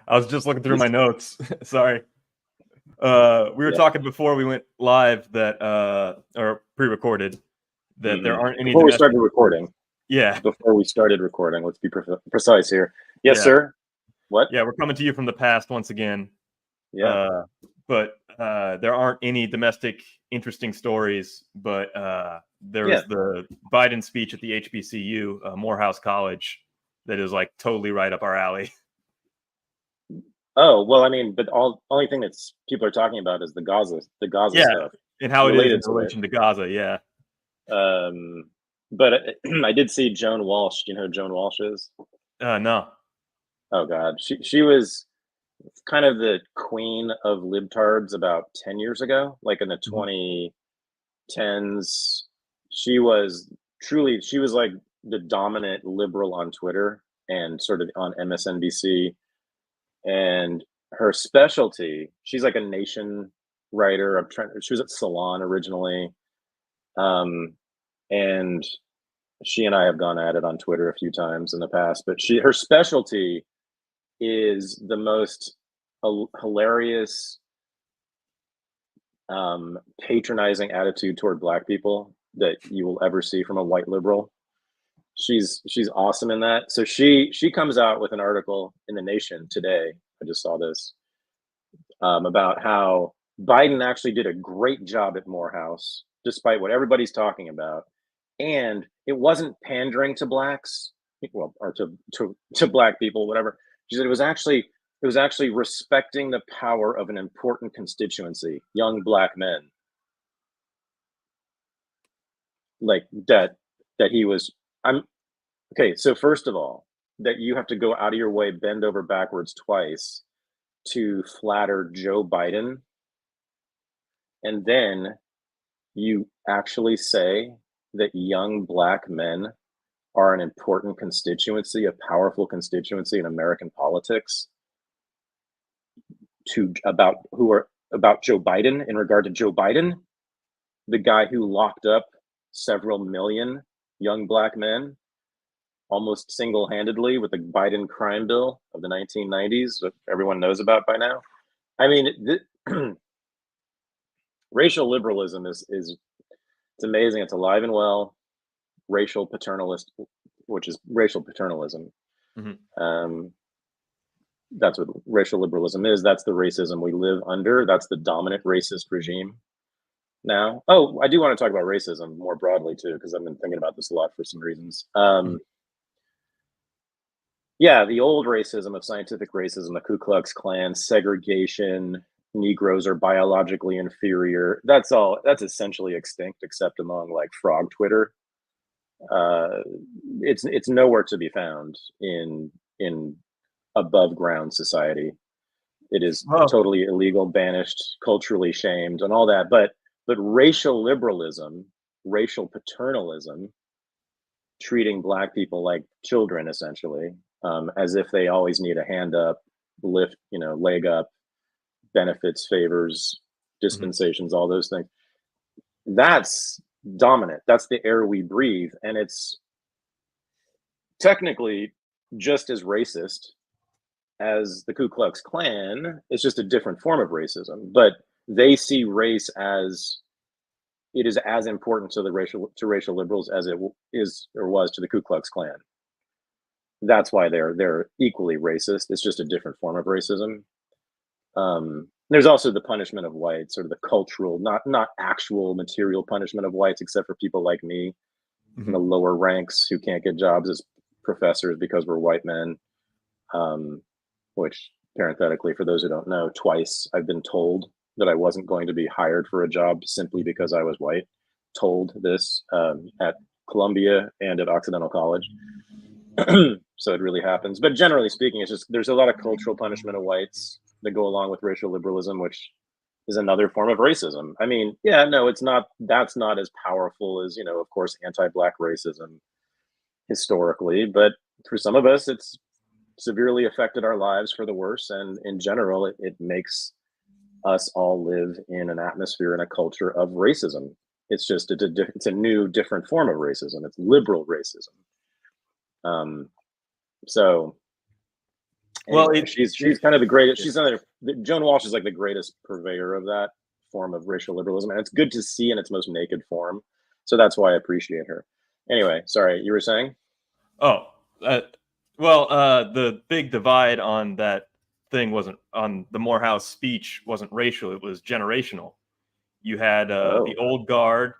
I was just looking through my notes. Sorry. We were talking before we went live that, or pre-recorded, that there aren't any. Before we started recording. Yeah. Before we started recording, let's be precise here. Yes, sir. What? Yeah, we're coming to you from the past once again. Yeah. But there aren't any domestic interesting stories. But there was the Biden speech at the HBCU, Morehouse College, that is like totally right up our alley. Oh, well, I mean, but only thing that's people are talking about is the Gaza stuff. And how it is in relation to Gaza, yeah. But I did see Joan Walsh. Do you know who Joan Walsh is? No. Oh God, she was kind of the queen of libtards about 10 years ago, like in the 2010s. She was like the dominant liberal on Twitter and sort of on MSNBC. And her specialty, she's like a Nation writer. She was at Salon originally. And she and I have gone at it on Twitter a few times in the past, but her specialty is the most hilarious, patronizing attitude toward Black people that you will ever see from a white liberal. She's awesome in that. So she comes out with an article in the Nation today. I just saw this about how Biden actually did a great job at Morehouse, despite what everybody's talking about. And it wasn't pandering to Blacks, well, or to Black people, whatever. She said it was actually respecting the power of an important constituency, young Black men. Like that he was. Okay, so first of all, that you have to go out of your way, bend over backwards twice to flatter Joe Biden. And then you actually say that young Black men are an important constituency, a powerful constituency in American politics about Joe Biden, in regard to Joe Biden, the guy who locked up several million young Black men almost single-handedly with the Biden crime bill of the 1990s that everyone knows about by now. I mean, racial liberalism is it's amazing. It's alive and well. Racial paternalist, which is racial paternalism. That's what racial liberalism is. That's the racism we live under. That's the dominant racist regime now. Oh, I do want to talk about racism more broadly too, because I've been thinking about this a lot for some reasons. Yeah, the old racism of scientific racism, the Ku Klux Klan, segregation, Negroes are biologically inferior. That's essentially extinct, except among like frog Twitter. It's nowhere to be found in above ground society. It is totally illegal, banished, culturally shamed, and all that. But racial liberalism, racial paternalism, treating Black people like children, essentially, as if they always need a hand up, lift, leg up, benefits, favors, dispensations, all those things. That's dominant. That's the air we breathe. And it's technically just as racist as the Ku Klux Klan. It's just a different form of racism. But they see race as it is as important to racial liberals as it is or was to the Ku Klux Klan. That's why they're equally racist. It's just a different form of racism. There's also the punishment of whites, sort of the cultural, not actual material punishment of whites, except for people like me in the lower ranks who can't get jobs as professors because we're white men. Which, parenthetically, for those who don't know, twice I've been told that I wasn't going to be hired for a job simply because I was white. Told this at Columbia and at Occidental College. So it really happens. But generally speaking, it's just there's a lot of cultural punishment of whites that go along with racial liberalism, which is another form of racism. I mean, yeah, no, it's not. That's not as powerful as, of course, anti-Black racism historically. But for some of us, it's severely affected our lives for the worse. And in general, it makes us all live in an atmosphere and a culture of racism. It's just it's a new, different form of racism. It's liberal racism. So Anyway, she's kind of the greatest. She's another. Joan Walsh is like the greatest purveyor of that form of racial liberalism, and it's good to see in its most naked form. So that's why I appreciate her. Anyway, sorry, you were saying? Oh, the big divide on that thing wasn't on the Morehouse speech wasn't racial; it was generational. You had the old guard,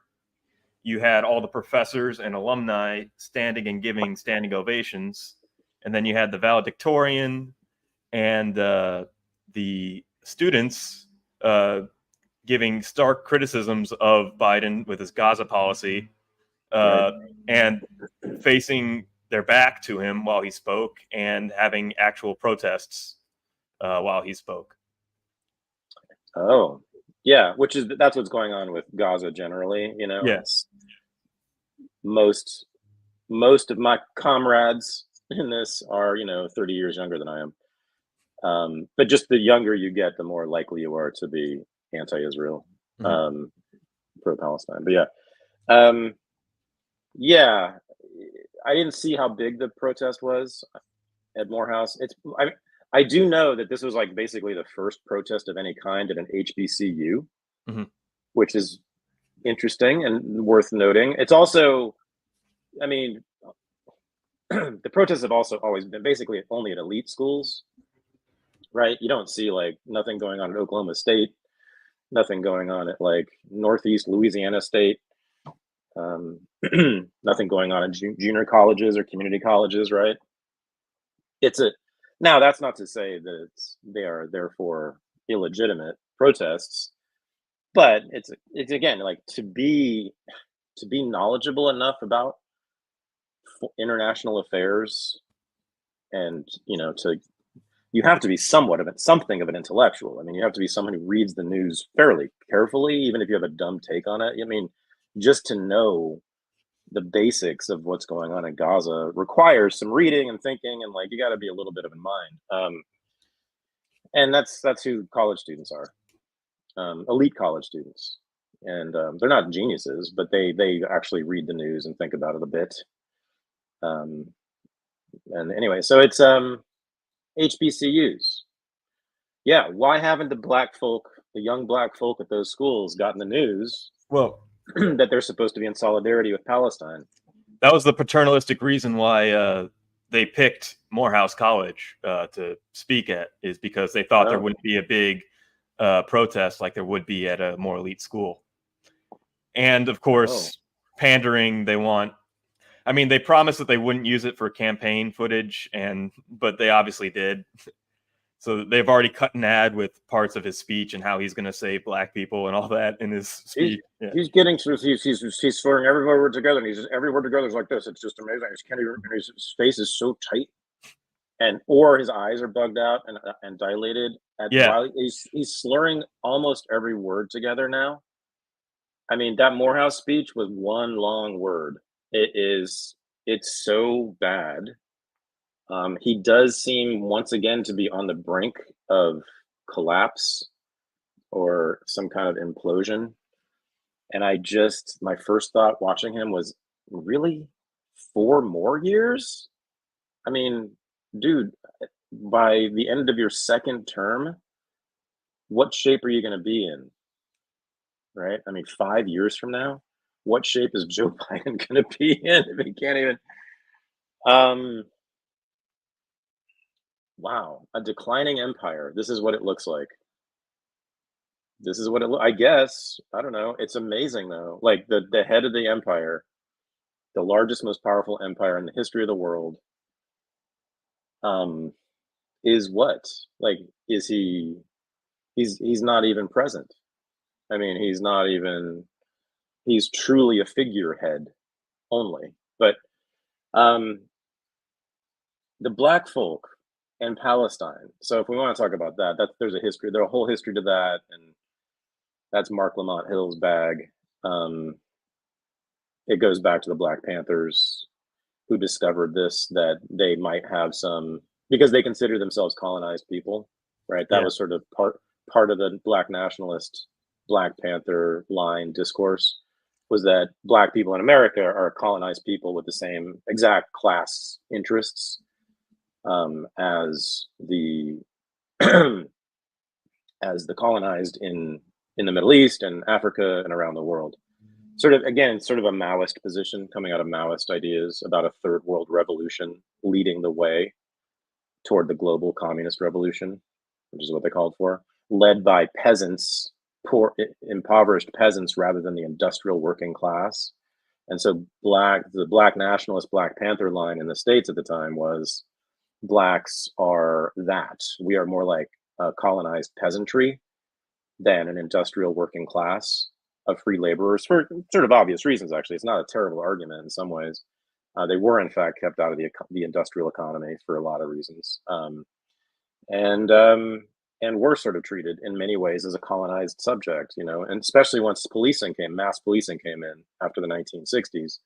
you had all the professors and alumni standing and giving standing ovations, and then you had the valedictorian and the students giving stark criticisms of Biden with his Gaza policy, and facing their back to him while he spoke and having actual protests while he spoke. Oh, yeah, that's what's going on with Gaza generally. You know, yes. Most of my comrades in this are 30 years younger than I am. But just the younger you get, the more likely you are to be anti-Israel, pro-Palestine. But yeah, I didn't see how big the protest was at Morehouse. I do know that this was like basically the first protest of any kind at an HBCU, which is interesting and worth noting. It's also, I mean, the protests have also always been basically only at elite schools, right? You don't see like nothing going on at Oklahoma State, nothing going on at like Northeast Louisiana State, nothing going on in junior colleges or community colleges, right? Now that's not to say that they are therefore illegitimate protests, but it's again like to be knowledgeable enough about international affairs, and you have to be something of an intellectual. I mean, you have to be someone who reads the news fairly carefully, even if you have a dumb take on it. I mean, just to know the basics of what's going on in Gaza requires some reading and thinking, and like you got to be a little bit of in mind. And that's who college students are, elite college students, and they're not geniuses, but they actually read the news and think about it a bit. And anyway, so it's HBCUs. Yeah, why haven't the young black folk at those schools gotten the news? Well, that they're supposed to be in solidarity with Palestine. That was the paternalistic reason why they picked Morehouse College to speak at, is because they thought there wouldn't be a big protest like there would be at a more elite school. And of course, pandering, they promised that they wouldn't use it for campaign footage, but they obviously did. So they've already cut an ad with parts of his speech and how he's going to save black people and all that in his speech. He's swearing every word together, and every word together is like this. It's just amazing. His face is so tight, or his eyes are bugged out and dilated. While he's slurring almost every word together now. I mean, that Morehouse speech was one long word. It's so bad. He does seem once again to be on the brink of collapse or some kind of implosion. And my first thought watching him was, really? 4 more years? I mean, dude, by the end of your second term, what shape are you going to be in? Right? I mean, 5 years from now, what shape is Joe Biden going to be in if he can't even... Wow, a declining empire. This is what it looks like. I guess. I don't know. It's amazing though. Like the head of the empire, the largest, most powerful empire in the history of the world, is what? Like, is he? He's not even present. I mean, he's truly a figurehead only. But the black folk and Palestine. So if we want to talk about that, there's a history. There's a whole history to that, and that's Mark Lamont Hill's bag. It goes back to the Black Panthers, who discovered that they might have some, because they consider themselves colonized people, right? That was sort of part of the Black nationalist, Black Panther line discourse, was that Black people in America are colonized people with the same exact class interests. as the as the colonized in the Middle East and Africa and around the world. Sort of, again, sort of a Maoist position coming out of Maoist ideas about a third world revolution leading the way toward the global communist revolution, which is what they called for, led by peasants, poor, impoverished peasants, rather than the industrial working class. And so the black nationalist Black Panther line in the States at the time was, blacks are that. We are more like a colonized peasantry than an industrial working class of free laborers, for sort of obvious reasons, actually. It's not a terrible argument in some ways. They were, in fact, kept out of the industrial economy for a lot of reasons. And were sort of treated in many ways as a colonized subject, you know, and especially once mass policing came in after the 1960s,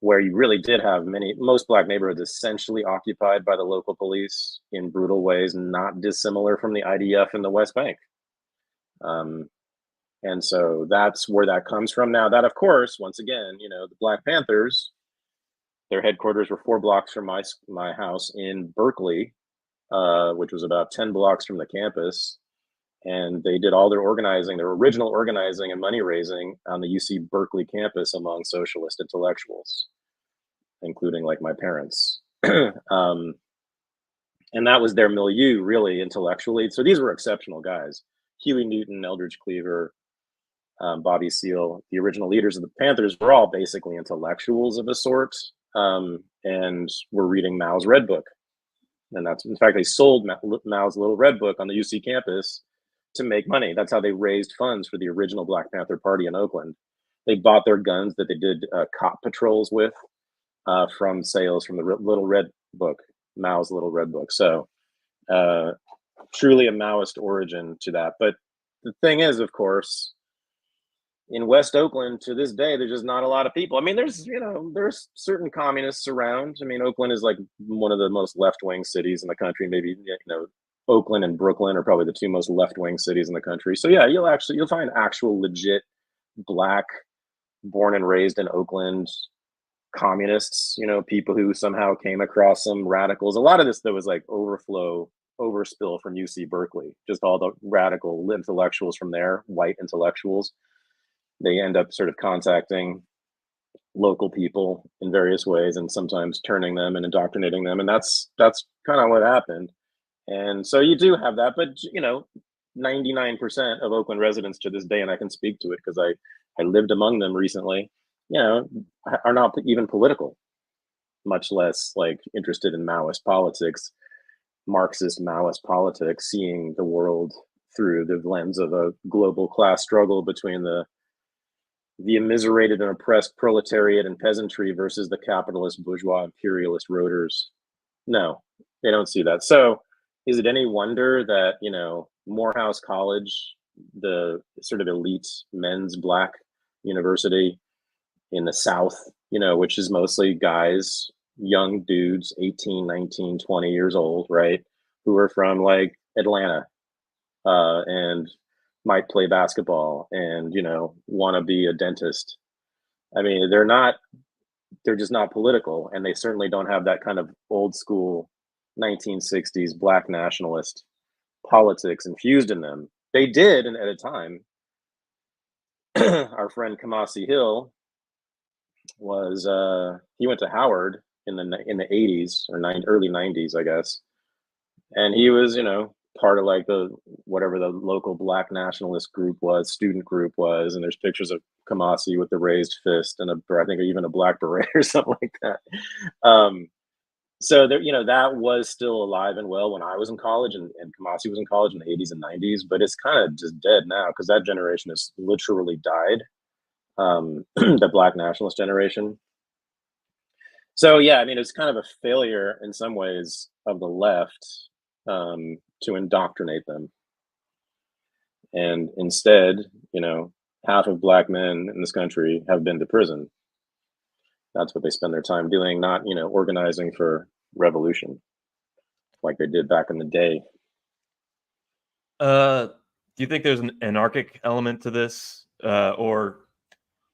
where you really did have most Black neighborhoods essentially occupied by the local police in brutal ways, not dissimilar from the IDF in the West Bank. And so that's where that comes from. Now, that, of course, once again, you know, the Black Panthers, their headquarters were 4 blocks from my house in Berkeley, which was about 10 blocks from the campus. And they did all their organizing, their original organizing and money raising on the UC Berkeley campus among socialist intellectuals, including like my parents. And that was their milieu, really, intellectually. So these were exceptional guys. Huey Newton, Eldridge Cleaver, Bobby Seale, the original leaders of the Panthers, were all basically intellectuals of a sort, and were reading Mao's Red Book. And that's, in fact, they sold Mao's Little Red Book on the UC campus to make money. That's how they raised funds for the original Black Panther Party in Oakland. They bought their guns that they did cop patrols with from sales from the Little Red Book, Mao's Little Red Book. So truly a Maoist origin to that. But the thing is, of course, in West Oakland to this day, there's just not a lot of people. I mean, there's there's certain communists around. I mean, Oakland is like one of the most left-wing cities in the country. Maybe, Oakland and Brooklyn are probably the 2 most left-wing cities in the country. So yeah, you'll find actual legit Black, born and raised in Oakland communists, people who somehow came across some radicals. A lot of this, though, was like overspill from UC Berkeley, just all the radical intellectuals from there, white intellectuals. They end up sort of contacting local people in various ways and sometimes turning them and indoctrinating them. And that's kind of what happened. And so you do have that, but 99% of Oakland residents to this day, and I can speak to it because I lived among them recently, are not even political, much less like interested in Maoist politics, Marxist Maoist politics, seeing the world through the lens of a global class struggle between the immiserated and oppressed proletariat and peasantry versus the capitalist, bourgeois, imperialist roaders. No, they don't see that. So is it any wonder that, Morehouse College, the sort of elite men's Black university in the South, which is mostly guys, young dudes, 18, 19, 20 years old, right, who are from like Atlanta and might play basketball and, want to be a dentist. I mean, they're just not political, and they certainly don't have that kind of old school 1960s Black nationalist politics infused in them. They did, and at a time, our friend Kamasi Hill was, he went to Howard in the 80s or early 90s, I guess. And he was, part of like whatever the local Black nationalist student group was, and there's pictures of Kamasi with the raised fist and I think even a black beret or something like that. So there, that was still alive and well when I was in college, and Kamasi was in college in the 80s and 90s, but it's kind of just dead now because that generation has literally died, the Black nationalist generation. So yeah, I mean, it's kind of a failure in some ways of the left to indoctrinate them. And instead, half of Black men in this country have been to prison. That's what they spend their time doing, not, organizing for revolution like they did back in the day. Do you think there's an anarchic element to this, or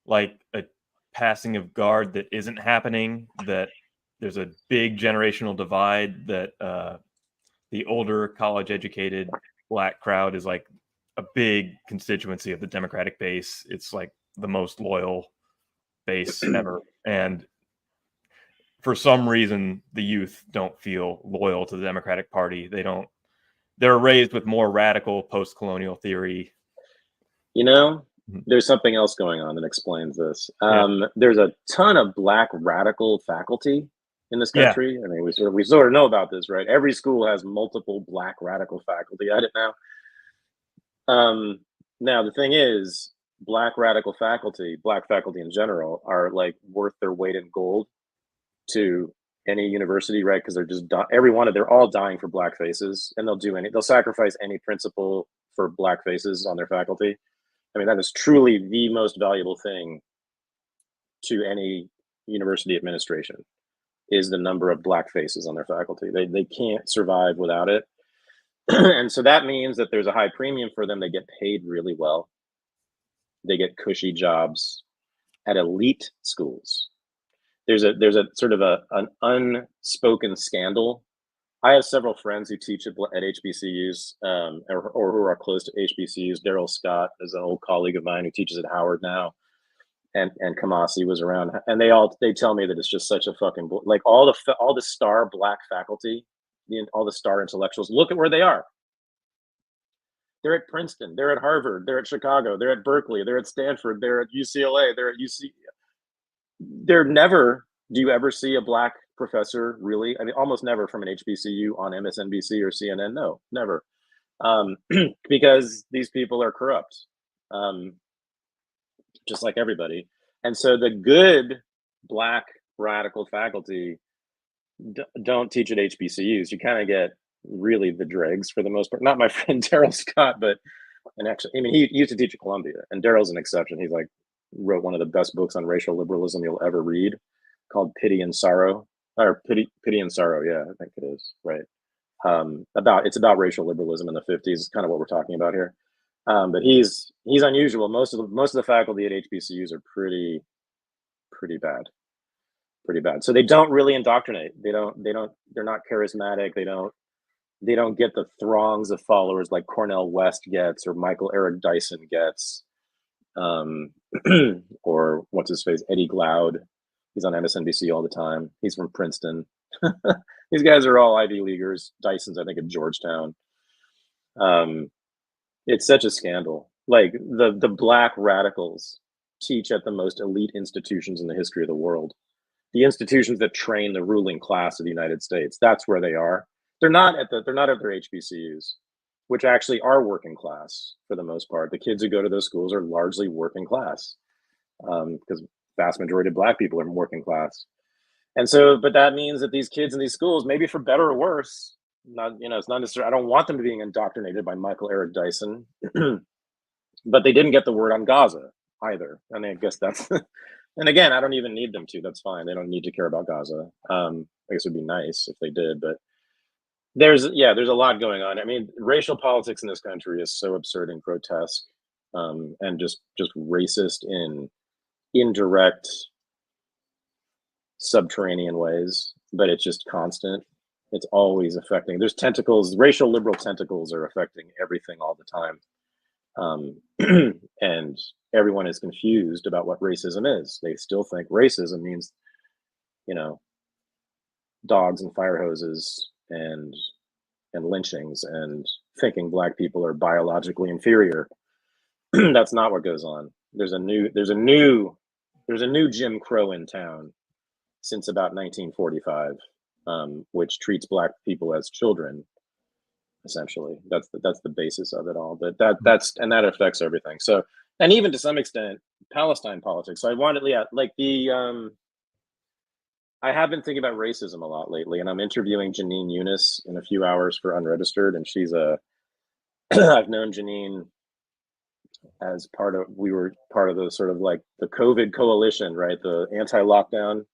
like a passing of guard that isn't happening, that there's a big generational divide that the older college educated Black crowd is like a big constituency of the Democratic base. It's like the most loyal base ever. And for some reason, the youth don't feel loyal to the Democratic Party. They're raised with more radical post-colonial theory. You know, there's something else going on that explains this. There's a ton of Black radical faculty in this country. I mean, we sort of know about this, right? Every school has multiple Black radical faculty at it now. Now the thing is, Black radical faculty, Black faculty in general, are like worth their weight in gold to any university, right? Because they're just they're all dying for Black faces, and they'll sacrifice any principle for Black faces on their faculty. I mean, that is truly the most valuable thing to any university administration, is the number of Black faces on their faculty. They can't survive without it. And so that means that there's a high premium for them. They get paid really well. They get cushy jobs at elite schools. There's a sort of an unspoken scandal. I have several friends who teach at HBCUs or who are close to HBCUs. Daryl Scott is an old colleague of mine who teaches at Howard now, and Kamasi was around, and they tell me that it's just such a fucking like all the star Black faculty, all the star intellectuals. Look at where they are. They're at Princeton. They're at Harvard. They're at Chicago. They're at Berkeley. They're at Stanford. They're at UCLA. They're at UC. They're never. Do you ever see a Black professor really? I mean, almost never from an HBCU on MSNBC or CNN. No, never, because these people are corrupt, just like everybody. And so the good Black radical faculty don't teach at HBCUs. You kind of get really the dregs for the most part. Not my friend Daryl Scott, but actually, I mean, he used to teach at Columbia, and Daryl's an exception. He's like wrote one of the best books on racial liberalism you'll ever read, called Pity and Sorrow, or Pity and Sorrow. Yeah, I think it is, right. It's about racial liberalism in the 50s, kind of what we're talking about here. But he's unusual. Most of the faculty at HBCUs are pretty bad. So they don't really indoctrinate. They're not charismatic. They don't get the throngs of followers like Cornel West gets, or Michael Eric Dyson gets, or what's his face, Eddie Glaude. He's on MSNBC all the time. He's from Princeton. These guys are all Ivy Leaguers. Dyson's, I think, at Georgetown. It's such a scandal. Like the Black radicals teach at the most elite institutions in the history of the world. The institutions that train the ruling class of the United States. That's where they are. They're not at their HBCUs, which actually are working class for the most part. The kids who go to those schools are largely working class, because vast majority of Black people are working class. And so, but that means that these kids in these schools, maybe for better or worse, it's not necessarily, I don't want them to being indoctrinated by Michael Eric Dyson, but they didn't get the word on Gaza either. And I guess that's, and again, I don't even need them to, that's fine. They don't need to care about Gaza. I guess it would be nice if they did, but there's a lot going on. I mean, racial politics in this country is so absurd and grotesque, and just racist in indirect subterranean ways, but it's just constant. It's always affecting. There's tentacles, racial liberal tentacles are affecting everything all the time. And everyone is confused about what racism is. They still think racism means, dogs and fire hoses and lynchings, and thinking Black people are biologically inferior. That's not what goes on. There's a new Jim Crow in town since about 1945, which treats Black people as children. Essentially, that's the basis of it all. But that affects everything. So, and even to some extent, Palestine politics. So I have been thinking about racism a lot lately, and I'm interviewing Janine Eunice in a few hours for Unregistered, and I've known Janine as we were part of the sort of like the COVID coalition, right? The anti-lockdown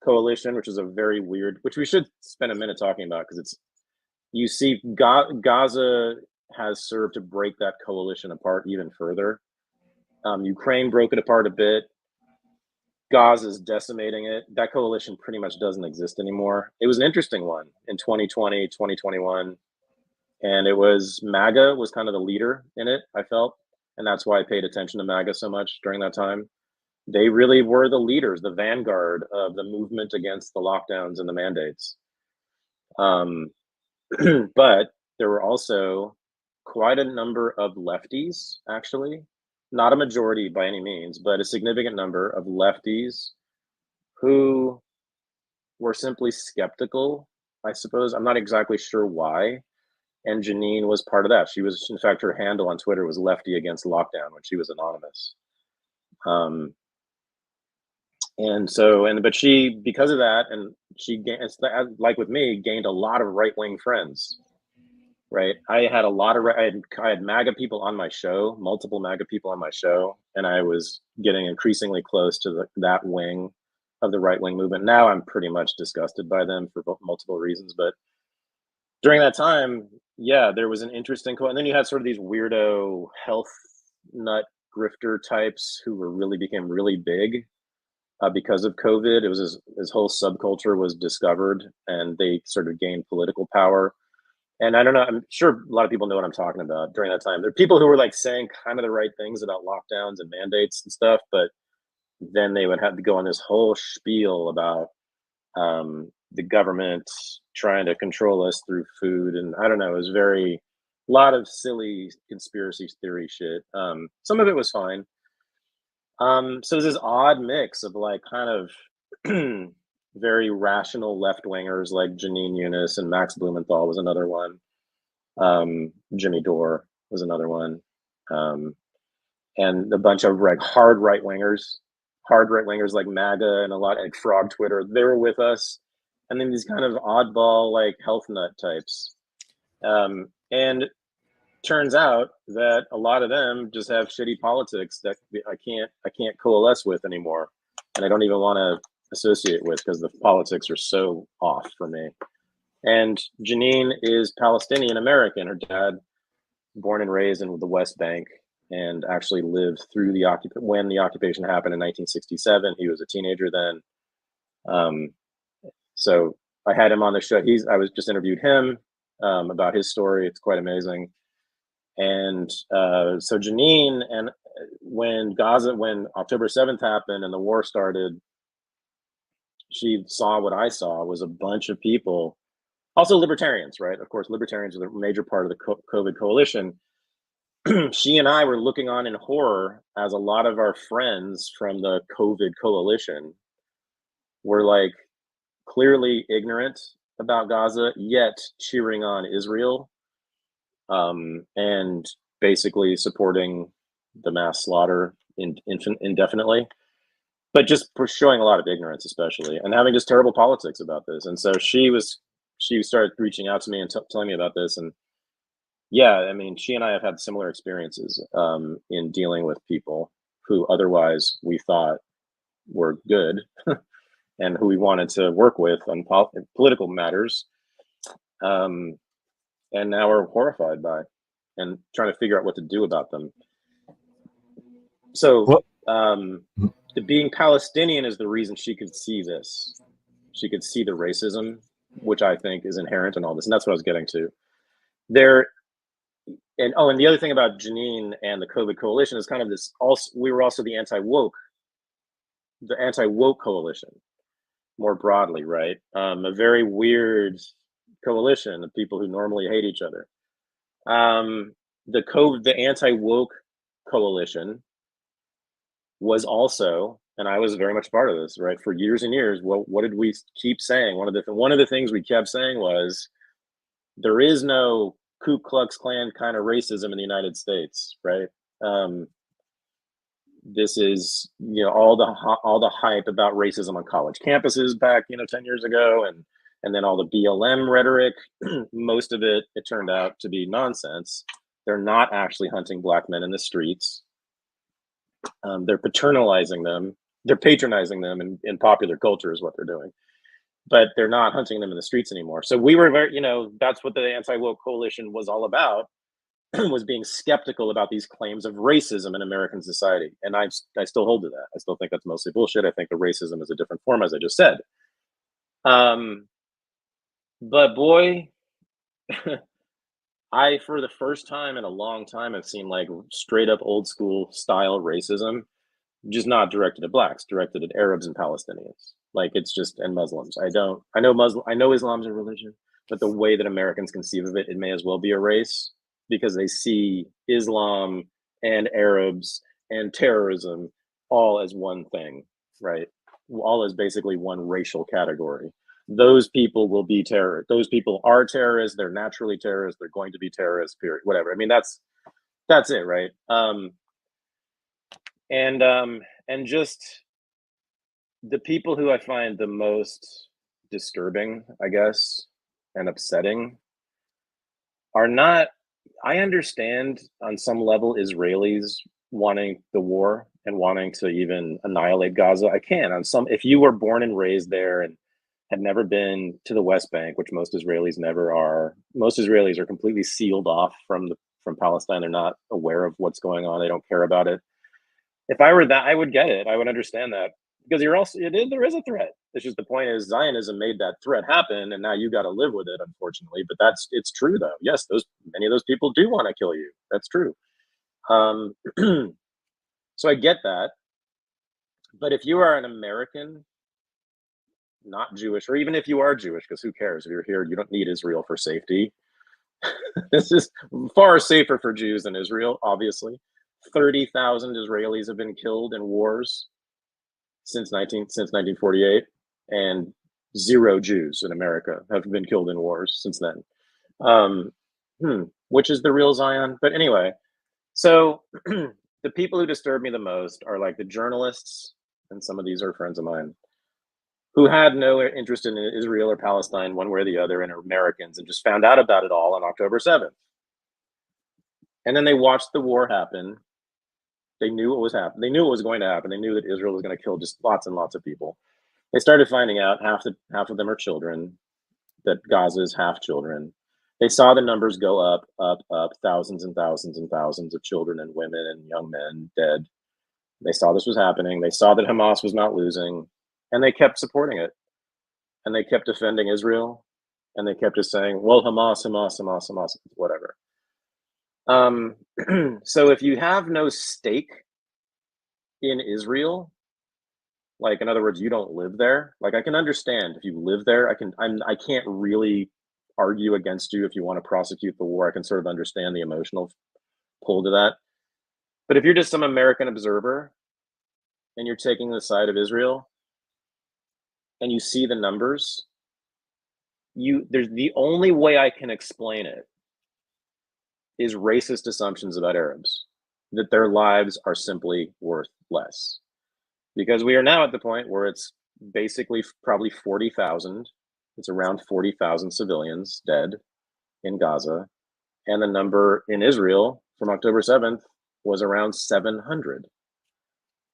coalition, which is a very weird, which we should spend a minute talking about, because you see Gaza has served to break that coalition apart even further. Ukraine broke it apart a bit. Gaza is decimating it. That coalition pretty much doesn't exist anymore. It was an interesting one in 2020, 2021. And it was MAGA was kind of the leader in it, I felt. And that's why I paid attention to MAGA so much during that time. They really were the leaders, the vanguard of the movement against the lockdowns and the mandates. But there were also quite a number of lefties, actually, not a majority by any means, but a significant number of lefties who were simply skeptical, I suppose. I'm not exactly sure why. And Janine was part of that. She was, in fact, her handle on Twitter was Lefty Against Lockdown when she was anonymous. But she, because of that, and she, like with me, gained a lot of right-wing friends, right? I had a lot of, I had MAGA people on my show, multiple MAGA people on my show, and I was getting increasingly close to that wing of the right-wing movement. Now I'm pretty much disgusted by them for multiple reasons, but during that time, yeah, there was an interesting and then you had sort of these weirdo health nut grifter types who became really big because of COVID. It was this whole subculture was discovered, and they sort of gained political power. And I don't know, I'm sure a lot of people know what I'm talking about during that time. There are people who were like saying kind of the right things about lockdowns and mandates and stuff, but then they would have to go on this whole spiel about the government trying to control us through food. And I don't know, it was a lot of silly conspiracy theory shit. Some of it was fine. So there's this odd mix of like kind of very rational left-wingers like Janine Eunice, and Max Blumenthal was another one. Jimmy Dore was another one. And a bunch of hard right-wingers like MAGA and a lot like Frog Twitter. They were with us. And then these kind of oddball like health nut types. And turns out that a lot of them just have shitty politics that I can't coalesce with anymore. And I don't even want to associate with because the politics are so off for me. And Janine is Palestinian American. Her dad, born and raised in the West Bank, and actually lived through when the occupation happened in 1967. He was a teenager then. So I had him on the show. I was just interviewed him about his story. It's quite amazing. And so Janine, and when October 7th happened and the war started, she saw what I saw was a bunch of people, also libertarians, right? Of course, libertarians are the major part of the COVID coalition. She and I were looking on in horror as a lot of our friends from the COVID coalition were like clearly ignorant about Gaza, yet cheering on Israel, and basically supporting the mass slaughter indefinitely, but just showing a lot of ignorance, especially, and having just terrible politics about this. And so she started reaching out to me and telling me about this. And yeah, I mean, she and I have had similar experiences in dealing with people who otherwise we thought were good and who we wanted to work with on political matters. And now we're horrified by and trying to figure out what to do about them. So the being Palestinian is the reason she could see this. She could see the racism, which I think is inherent in all this. And that's what I was getting to. And the other thing about Janine and the COVID coalition is kind of this, we were also the anti-woke coalition, more broadly, right? A very weird coalition of people who normally hate each other. The anti-woke coalition was also, and I was very much part of this, right? For years and years, what did we keep saying? One of the things we kept saying was, there is no Ku Klux Klan kind of racism in the United States, right? This is, all the hype about racism on college campuses back, 10 years ago, and then all the BLM rhetoric, most of it turned out to be nonsense. They're not actually hunting Black men in the streets. They're paternalizing them. They're patronizing them in popular culture is what they're doing. But they're not hunting them in the streets anymore. So we were very, that's what the anti-woke coalition was all about. was being skeptical about these claims of racism in American society. And I still hold to that. I still think that's mostly bullshit. I think the racism is a different form, as I just said. But boy, I, for the first time in a long time, have seen like straight up old school style racism, just not directed at blacks, directed at Arabs and Palestinians. Like it's just, and Muslims. I know Islam's a religion, but the way that Americans conceive of it, it may as well be a race, because they see Islam and Arabs and terrorism all as one thing, right? All as basically one racial category. Those people will be terrorists. Those people are terrorists. They're naturally terrorists. They're going to be terrorists, period. Whatever. I mean, that's it, right? And just the people who I find the most disturbing, I guess, and upsetting are not, I understand on some level Israelis wanting the war and wanting to even annihilate Gaza. I can on some, if you were born and raised there and had never been to the West Bank, which most Israelis never are. Most Israelis are completely sealed off from Palestine. They're not aware of what's going on. They don't care about it. If I were that, I would get it. I would understand that, because there is a threat. It's just, the point is Zionism made that threat happen, and now you got to live with it, unfortunately. But it's true though. Yes, many of those people do want to kill you. That's true. So I get that. But if you are an American, not Jewish, or even if you are Jewish, because who cares? If you're here, you don't need Israel for safety. This is far safer for Jews than Israel, obviously. 30,000 Israelis have been killed in wars since 1948, and 0 Jews in America have been killed in wars since then. Which is the real Zion? But anyway, so the people who disturb me the most are like the journalists, and some of these are friends of mine, who had no interest in Israel or Palestine one way or the other, and are Americans, and just found out about it all on October 7th. And then they watched the war happen. They knew what was happening. They knew what was going to happen. They knew that Israel was going to kill just lots and lots of people. They started finding out half of them are children, that Gaza is half children. They saw the numbers go up, thousands and thousands and thousands of children and women and young men dead. They saw this was happening. They saw that Hamas was not losing, and they kept supporting it. And they kept defending Israel, and they kept just saying, well, Hamas, whatever. So if you have no stake in Israel, like, in other words, you don't live there, like, I can understand if you live there, I can't really argue against you if you want to prosecute the war. I can sort of understand the emotional pull to that. But if you're just some American observer and you're taking the side of Israel and you see the numbers, there's the only way I can explain it is racist assumptions about Arabs, that their lives are simply worth less. Because we are now at the point where it's basically probably 40,000. It's around 40,000 civilians dead in Gaza. And the number in Israel from October 7th was around 700.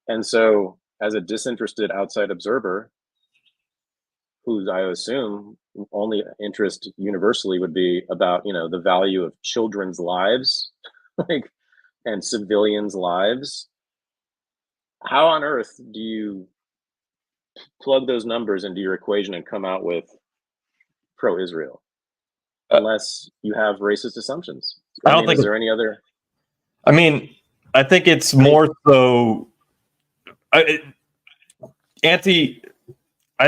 And so, as a disinterested outside observer, whose I assume only interest universally would be about, the value of children's lives, and civilians' lives, how on earth do you plug those numbers into your equation and come out with pro-Israel? Unless you have racist assumptions. Is there any other? I mean, I think it's more so I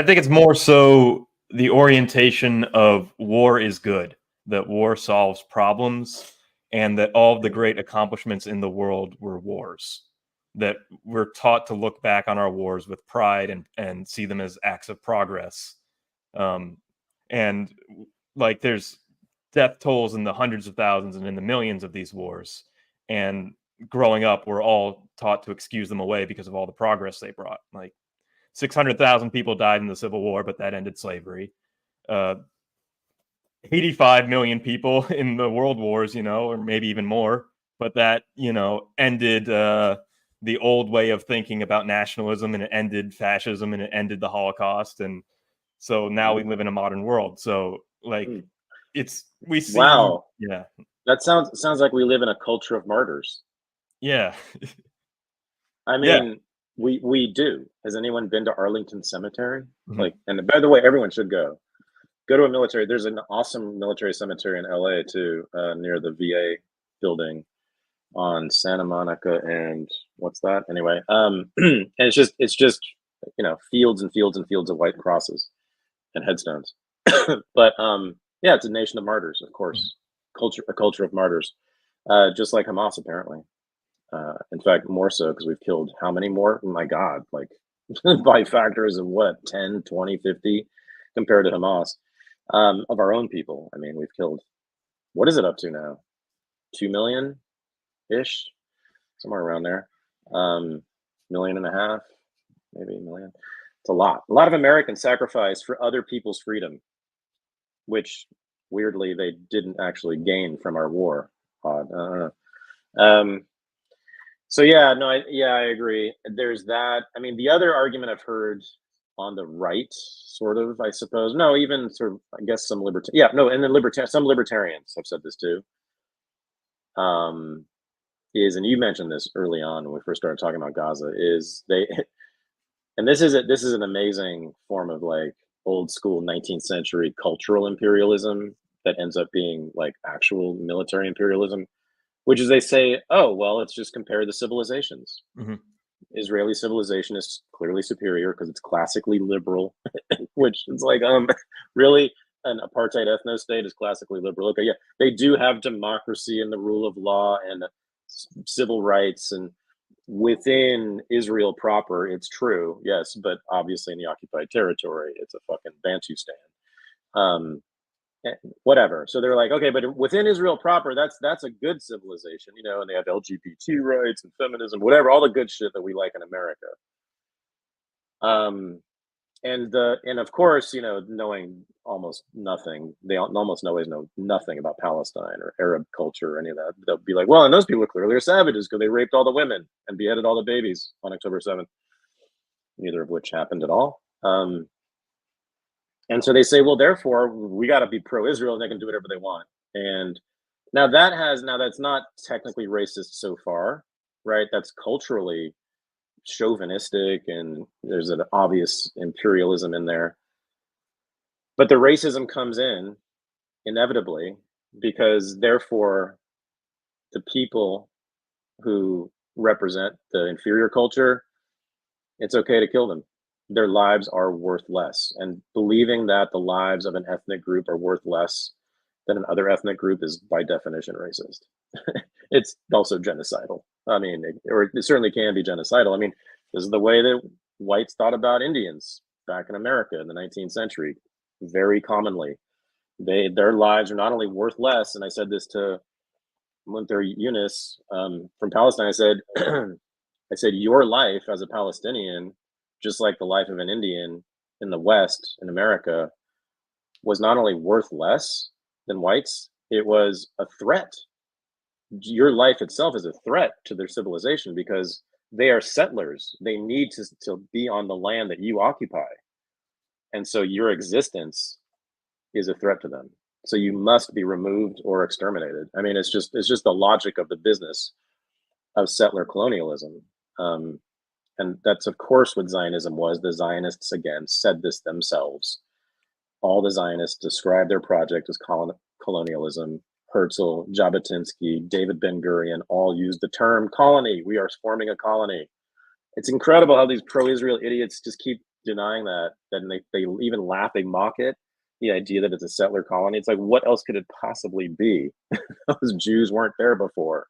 think it's more so the orientation of war is good, that war solves problems, and that all of the great accomplishments in the world were wars. That we're taught to look back on our wars with pride and see them as acts of progress. And like, there's death tolls in the hundreds of thousands and in the millions of these wars. And growing up, we're all taught to excuse them away because of all the progress they brought. Like, 600,000 people died in the Civil War, but that ended slavery. 85 million people in the World Wars, or maybe even more, but that, ended the old way of thinking about nationalism, and it ended fascism, and it ended the Holocaust. And so now we live in a modern world. So, like, we see. Wow. Yeah. That sounds like we live in a culture of martyrs. Yeah. I Yeah. mean, we do. Has anyone been to Arlington Cemetery? Mhm. Like, and by the way, everyone should go. Go to a military. There's an awesome military cemetery in LA too, near the VA building on Santa Monica and what's that? Anyway, and it's just fields and fields and fields of white crosses and headstones. But yeah, it's a nation of martyrs, of course. A culture of martyrs, just like Hamas apparently. In fact, more so because we've killed how many more? Oh my God, like by factors of what, 10, 20, 50 compared to Hamas, of our own people. I mean, we've killed, what is it up to now? 2 million ish, somewhere around there. Million and a half, maybe a million. It's a lot. A lot of Americans sacrificed for other people's freedom, which weirdly they didn't actually gain from our war. Odd. I don't know. So yeah, no, I agree. There's that. I mean, the other argument I've heard on the right, sort of, I suppose. No, even sort of, I guess some yeah, no, and then some libertarians have said this too. Is, and you mentioned this early on when we first started talking about Gaza, is they, and this is an amazing form of like old school 19th century cultural imperialism that ends up being like actual military imperialism, which is they say, oh, well, let's just compare the civilizations. Mm-hmm. Israeli civilization is clearly superior because it's classically liberal, which is like, really? An apartheid ethnostate is classically liberal. Okay, yeah, they do have democracy and the rule of law and civil rights, and within Israel proper, it's true, yes, but obviously in the occupied territory, it's a fucking Bantustan. Whatever. So they're like, okay, but within Israel proper, that's a good civilization, and they have LGBT rights and feminism, whatever, all the good shit that we like in America. And of course, knowing almost nothing, they almost always know nothing about Palestine or Arab culture or any of that. They'll be like, well, and those people clearly are savages because they raped all the women and beheaded all the babies on October 7th, neither of which happened at all. And so they say, well, therefore, we got to be pro-Israel and they can do whatever they want. And now that's not technically racist so far, right? That's culturally chauvinistic and there's an obvious imperialism in there. But the racism comes in inevitably because therefore the people who represent the inferior culture, it's okay to kill them. Their lives are worth less. And believing that the lives of an ethnic group are worth less than another ethnic group is by definition racist. It's also genocidal. I mean, it certainly can be genocidal. I mean, this is the way that whites thought about Indians back in America in the 19th century. Very commonly, their lives are not only worth less, and I said this to Munther Yunus from Palestine. I said, your life as a Palestinian, just like the life of an Indian in the West, in America, was not only worth less than whites, it was a threat. Your life itself is a threat to their civilization because they are settlers. They need to be on the land that you occupy. And so your existence is a threat to them. So you must be removed or exterminated. I mean, it's just the logic of the business of settler colonialism. And that's, of course, what Zionism was. The Zionists, again, said this themselves. All the Zionists described their project as colonialism. Herzl, Jabotinsky, David Ben-Gurion all used the term colony. We are forming a colony. It's incredible how these pro-Israel idiots just keep denying that. Then they even laugh, they mock it. The idea that it's a settler colony. It's like, what else could it possibly be? Those Jews weren't there before.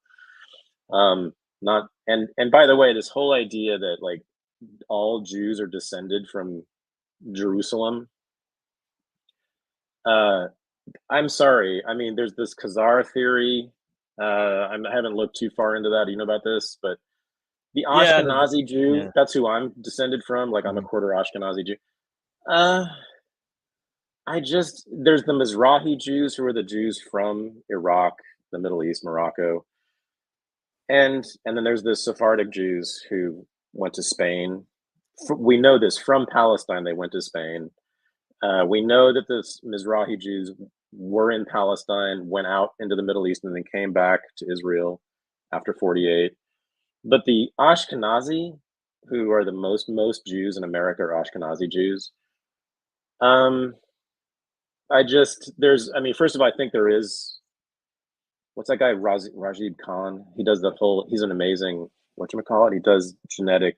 And by the way, this whole idea that like all Jews are descended from Jerusalem. I'm sorry. I mean, there's this Khazar theory. I haven't looked too far into that. Do you know about this? But the Ashkenazi Jew, that's who I'm descended from. Like I'm a quarter Ashkenazi Jew. There's the Mizrahi Jews who are the Jews from Iraq, the Middle East, Morocco. And then there's the Sephardic Jews who went to Spain. We know this from Palestine, they went to Spain. We know that the Mizrahi Jews were in Palestine, went out into the Middle East, and then came back to Israel after 48. But the Ashkenazi, who are the most Jews in America are Ashkenazi Jews. First of all, I think there is, what's that guy, Rajib Khan? He does he's an amazing, whatchamacallit? He does genetic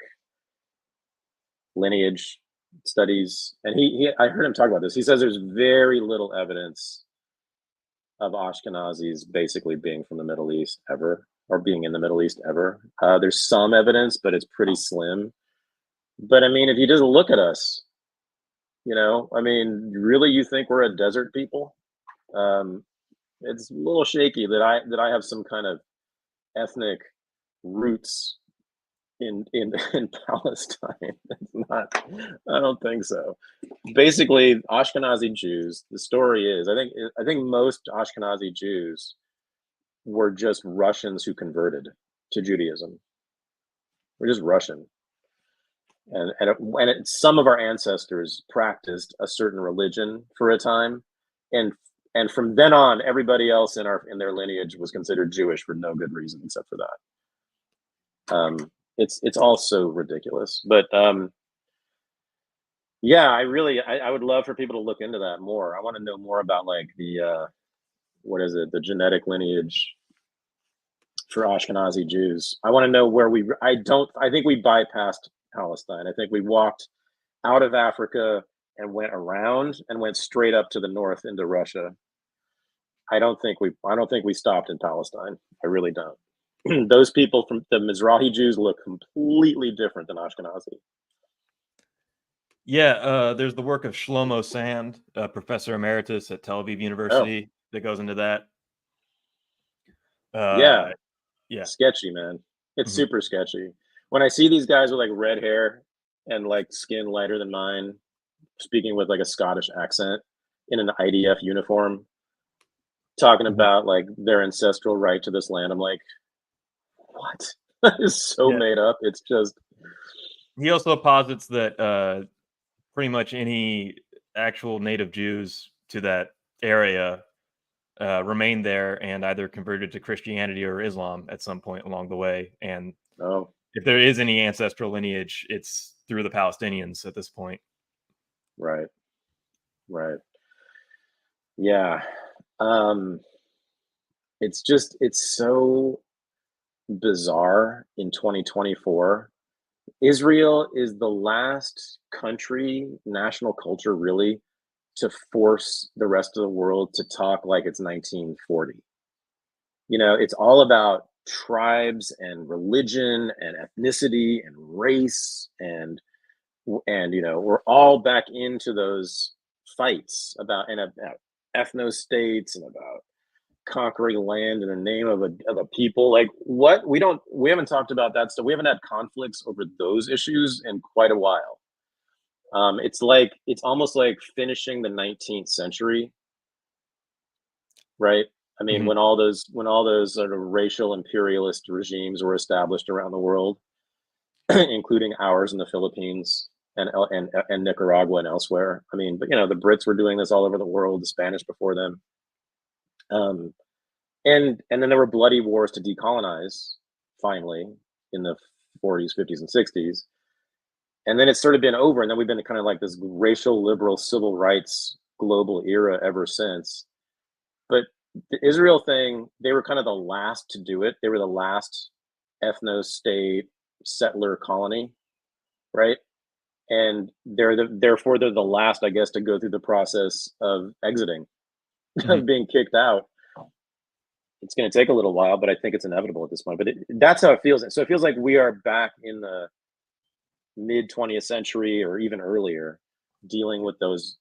lineage studies. And I heard him talk about this. He says there's very little evidence of Ashkenazis basically being from the Middle East ever, or being in the Middle East ever. There's some evidence, but it's pretty slim. But I mean, if you just look at us, really, you think we're a desert people? It's a little shaky that I have some kind of ethnic roots in Palestine. It's not. I don't think so. Basically, Ashkenazi Jews. The story is, I think most Ashkenazi Jews were just Russians who converted to Judaism. We're just Russian. And some of our ancestors practiced a certain religion for a time, and from then on, everybody else in their lineage was considered Jewish for no good reason except for that. It's all so ridiculous, but yeah, I would love for people to look into that more. I want to know more about like the the genetic lineage for Ashkenazi Jews. I want to know where I think we bypassed Palestine. I think we walked out of Africa and went around and went straight up to the north into Russia. I don't think we stopped in Palestine. I really don't. Those people from the Mizrahi Jews look completely different than Ashkenazi. Yeah, there's the work of Shlomo Sand, professor emeritus at Tel Aviv University, that goes into that. Yeah. Sketchy, man. It's super sketchy. When I see these guys with like red hair and like skin lighter than mine, speaking with like a Scottish accent in an IDF uniform, talking about like their ancestral right to this land, I'm like, what? That is so made up. It's just. He also posits that pretty much any actual native Jews to that area remained there and either converted to Christianity or Islam at some point along the way. And if there is any ancestral lineage, it's through the Palestinians at this point. Right. Yeah. It's so bizarre in 2024. Israel is the last country, national culture really, to force the rest of the world to talk like it's 1940. It's all about tribes and religion and ethnicity and race and we're all back into those fights about ethnostates and about conquering land in the name of a people. Like, what? We haven't talked about that stuff. We haven't had conflicts over those issues in quite a while. It's almost like finishing the 19th century, right? I mean, when all those sort of racial imperialist regimes were established around the world, including ours in the Philippines and Nicaragua and elsewhere. I mean, but the Brits were doing this all over the world, the Spanish before them. And then there were bloody wars to decolonize, finally, in the 40s, 50s, and 60s. And then it's sort of been over, and then we've been kind of like this racial, liberal, civil rights global era ever since. But the Israel thing, they were kind of the last to do it. They were the last ethno-state settler colony, right? And therefore they're the last, I guess, to go through the process of exiting, of being kicked out. It's going to take a little while, but I think it's inevitable at this point. But that's how it feels. So it feels like we are back in the mid 20th century or even earlier, dealing with those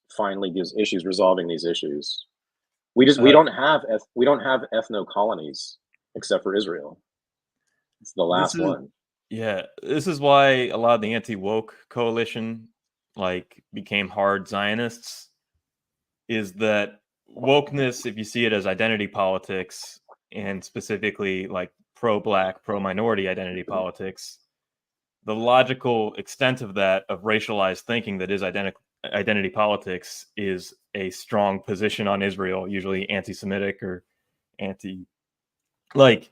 issues, resolving these issues. We don't have ethno colonies except for Israel. It's the last one. Yeah, this is why a lot of the anti-woke coalition became hard Zionists. Is that wokeness, if you see it as identity politics, and specifically like pro-black, pro-minority identity politics, the logical extent of that, of racialized thinking that is identity politics, is a strong position on Israel, usually anti-Semitic or anti, like,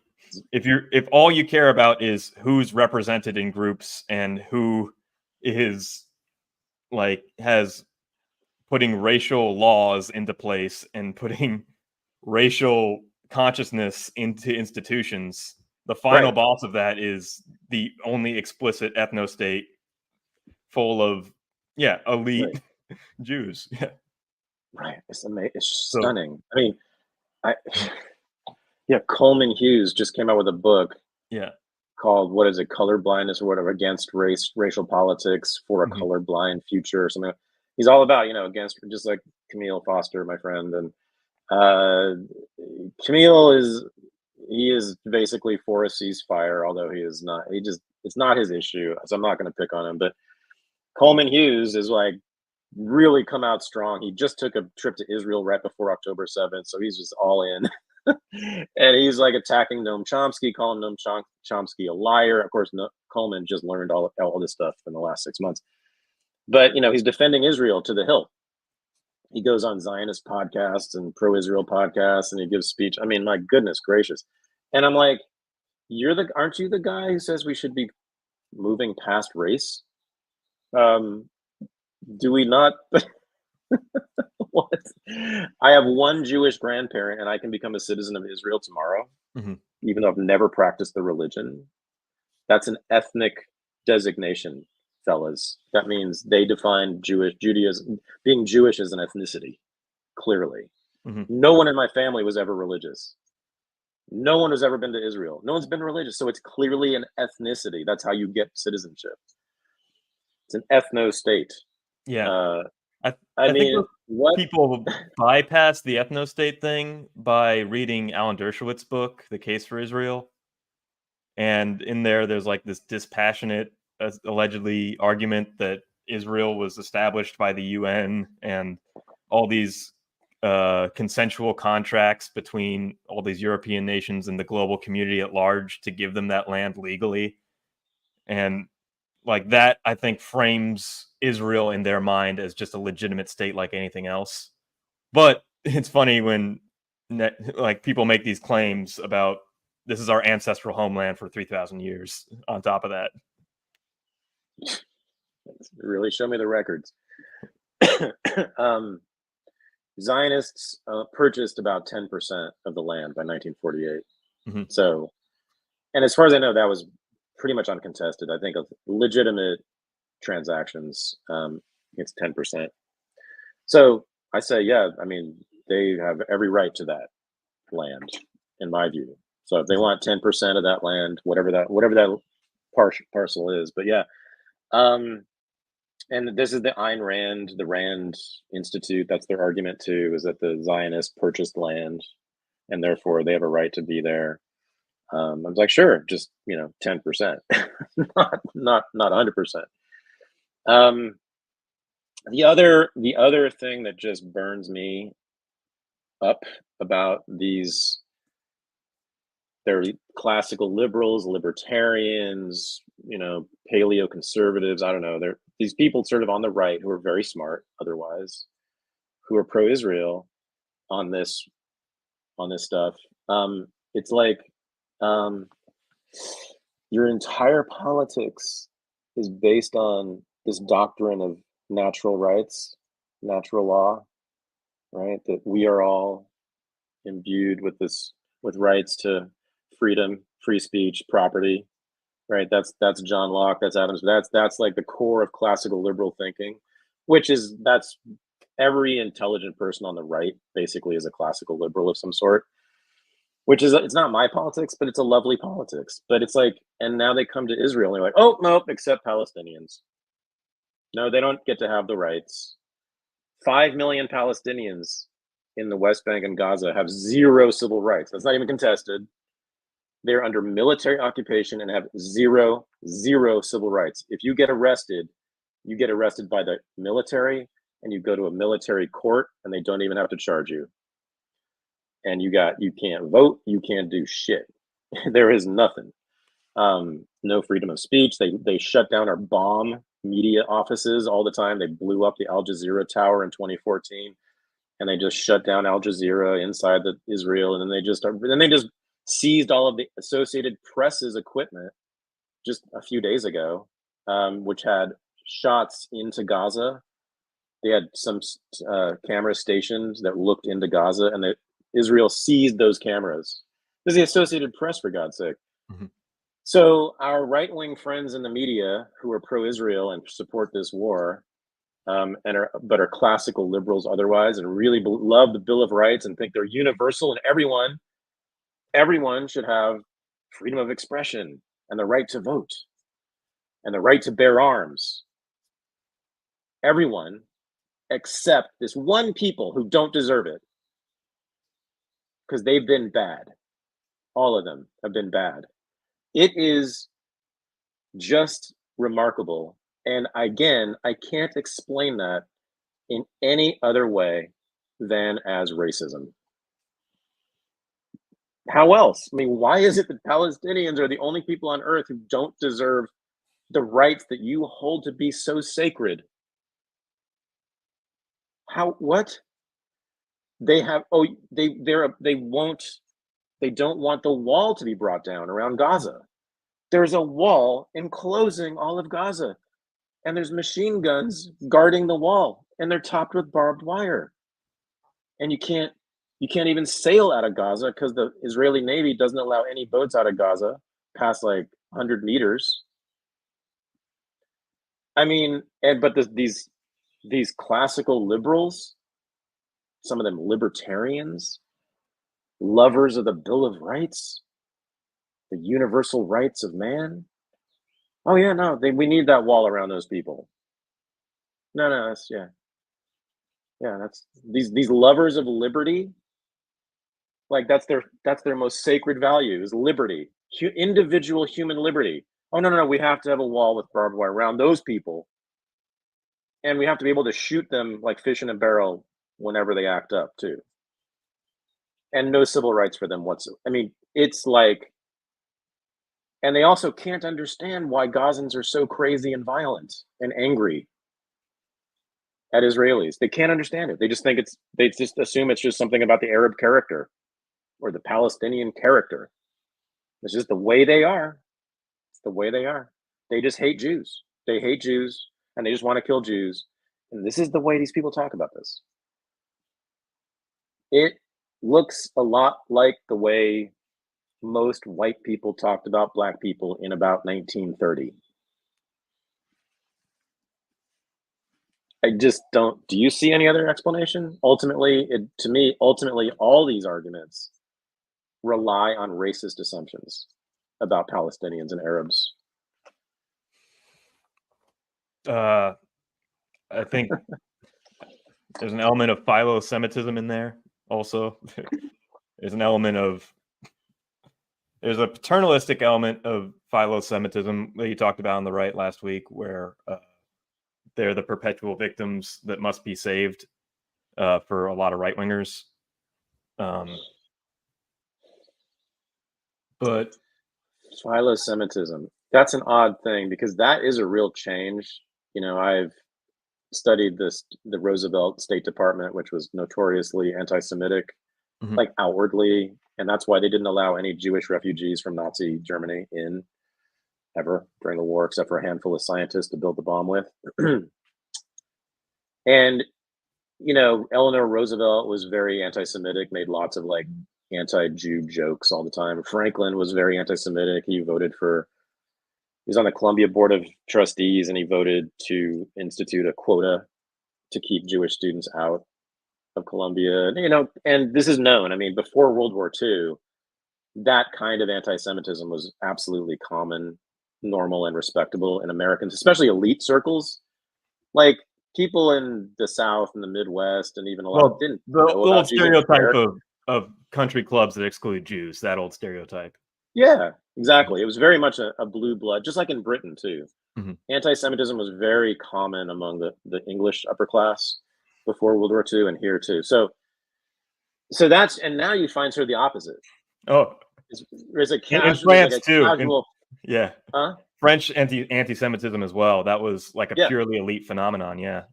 if all you care about is who's represented in groups and who is like has putting racial laws into place and putting racial consciousness into institutions, the final boss of that is the only explicit ethnostate full of elite Jews. Right. It's amazing. It's stunning. I mean, Coleman Hughes just came out with a book called, what is it, Colorblindness or whatever, against racial politics for a colorblind future or something. He's all about, against, just like Camille Foster, my friend. And Camille is basically for a ceasefire, although he is not. It's not his issue, so I'm not going to pick on him. But Coleman Hughes is like really come out strong. He just took a trip to Israel right before October 7th, so he's just all in. And he's like attacking Noam Chomsky, calling Noam Chomsky a liar. Of course, Coleman just learned all this stuff in the last 6 months. But, he's defending Israel to the hilt. He goes on Zionist podcasts and pro-Israel podcasts, and he gives speech. I mean, my goodness gracious. And I'm like, aren't you the guy who says we should be moving past race? Do we not? What? I have one Jewish grandparent, and I can become a citizen of Israel tomorrow, even though I've never practiced the religion. That's an ethnic designation, fellas. That means they define Judaism, being Jewish as an ethnicity, clearly. No one in my family was ever religious. No one has ever been to Israel. No one's been religious. So it's clearly an ethnicity. That's how you get citizenship. It's an ethnostate. Yeah. I mean, think people bypass the ethnostate thing by reading Alan Dershowitz's book, The Case for Israel. And in there's like this dispassionate, allegedly, argument that Israel was established by the UN and all these consensual contracts between all these European nations and the global community at large to give them that land legally. And like that, I think, frames Israel in their mind as just a legitimate state like anything else. But it's funny when like people make these claims about this is our ancestral homeland for 3,000 years on top of that. Really show me the records. Zionists purchased about 10% of the land by 1948. So, and as far as I know, that was pretty much uncontested. I think of legitimate transactions, it's 10%. So I say, yeah, I mean, they have every right to that land, in my view. So if they want 10% of that land, whatever that parcel is, but yeah. And this is the Ayn Rand, the Rand Institute. That's their argument too, is that the Zionists purchased land and therefore they have a right to be there. I was like, sure, just 10%, not 100%. The other thing that just burns me up about these, they're classical liberals, libertarians, paleo conservatives. I don't know. They're these people sort of on the right who are very smart, otherwise, who are pro-Israel on this stuff. It's like your entire politics is based on this doctrine of natural rights, natural law, right? That we are all imbued with rights to freedom, free speech, property, right? That's John Locke, that's Adams. That's like the core of classical liberal thinking, that's every intelligent person on the right basically is a classical liberal of some sort. It's not my politics, but it's a lovely politics. But it's like, and now they come to Israel and they're like, oh, no, except Palestinians. No, they don't get to have the rights. 5 million Palestinians in the West Bank and Gaza have zero civil rights. That's not even contested. They're under military occupation and have zero civil rights. If you get arrested by the military and you go to a military court and they don't even have to charge you. And you can't vote, you can't do shit. There is nothing. No freedom of speech. They shut down or bomb media offices all the time. They blew up the Al Jazeera tower in 2014. and they just shut down Al Jazeera inside Israel, and then they just seized all of the Associated Press's equipment just a few days ago, which had shots into Gaza. They had some camera stations that looked into Gaza, and Israel seized those cameras. This is the Associated Press, for God's sake. Mm-hmm. So our right-wing friends in the media who are pro-Israel and support this war, but are classical liberals otherwise, and really love the Bill of Rights and think they're universal, and everyone should have freedom of expression and the right to vote and the right to bear arms. Everyone except this one people who don't deserve it because they've been bad. All of them have been bad. It is just remarkable. And again, I can't explain that in any other way than as racism. How else? I mean, why is it that Palestinians are the only people on earth who don't deserve the rights that you hold to be so sacred? What? They have, they don't want the wall to be brought down around Gaza. There's a wall enclosing all of Gaza, and there's machine guns guarding the wall, and they're topped with barbed wire. And you can't even sail out of Gaza because the Israeli Navy doesn't allow any boats out of Gaza past like 100 meters. I mean, but these classical liberals, some of them libertarians, lovers of the Bill of Rights, the universal rights of man. Oh yeah, no, we need that wall around those people. No, that's that's these lovers of liberty. Like that's their most sacred value is liberty, individual human liberty. Oh no, we have to have a wall with barbed wire around those people, and we have to be able to shoot them like fish in a barrel whenever they act up too. And no civil rights for them whatsoever. I mean, it's like, and they also can't understand why Gazans are so crazy and violent and angry at Israelis. They can't understand it. They just think they just assume it's just something about the Arab character or the Palestinian character. It's just the way they are. It's the way they are. They just hate Jews. They hate Jews and they just want to kill Jews. And this is the way these people talk about this. It looks a lot like the way most white people talked about black people in about 1930. I just don't. Do you see any other explanation? Ultimately, all these arguments rely on racist assumptions about Palestinians and Arabs. I think there's an element of philosemitism in there. Also, there's a paternalistic element of philosemitism that you talked about on the right last week, where they're the perpetual victims that must be saved for a lot of right-wingers. But philosemitism, that's an odd thing because that is a real change. You know, I've studied the Roosevelt State Department, which was notoriously anti-Semitic, like outwardly, and that's why they didn't allow any Jewish refugees from Nazi Germany in ever during the war, except for a handful of scientists to build the bomb with. And, you know, Eleanor Roosevelt was very anti-Semitic, made lots of like anti-Jew jokes all the time. Franklin was very anti-Semitic. He was on the Columbia Board of Trustees, and he voted to institute a quota to keep Jewish students out of Columbia. You know, and this is known. I mean, before World War II, that kind of anti-Semitism was absolutely common, normal, and respectable in Americans, especially elite circles. Like people in the South and the Midwest, and even a lot didn't know about the old stereotype of country clubs that exclude Jews. That old stereotype. Yeah, exactly. It was very much a blue blood, just like in Britain too. Anti-Semitism was very common among the English upper class before World War II, and here too. So that's, and now you find sort of the opposite. Oh, there's a in France like too. Casual, yeah, huh? French anti-Semitism as well. That was like a purely elite phenomenon. Yeah.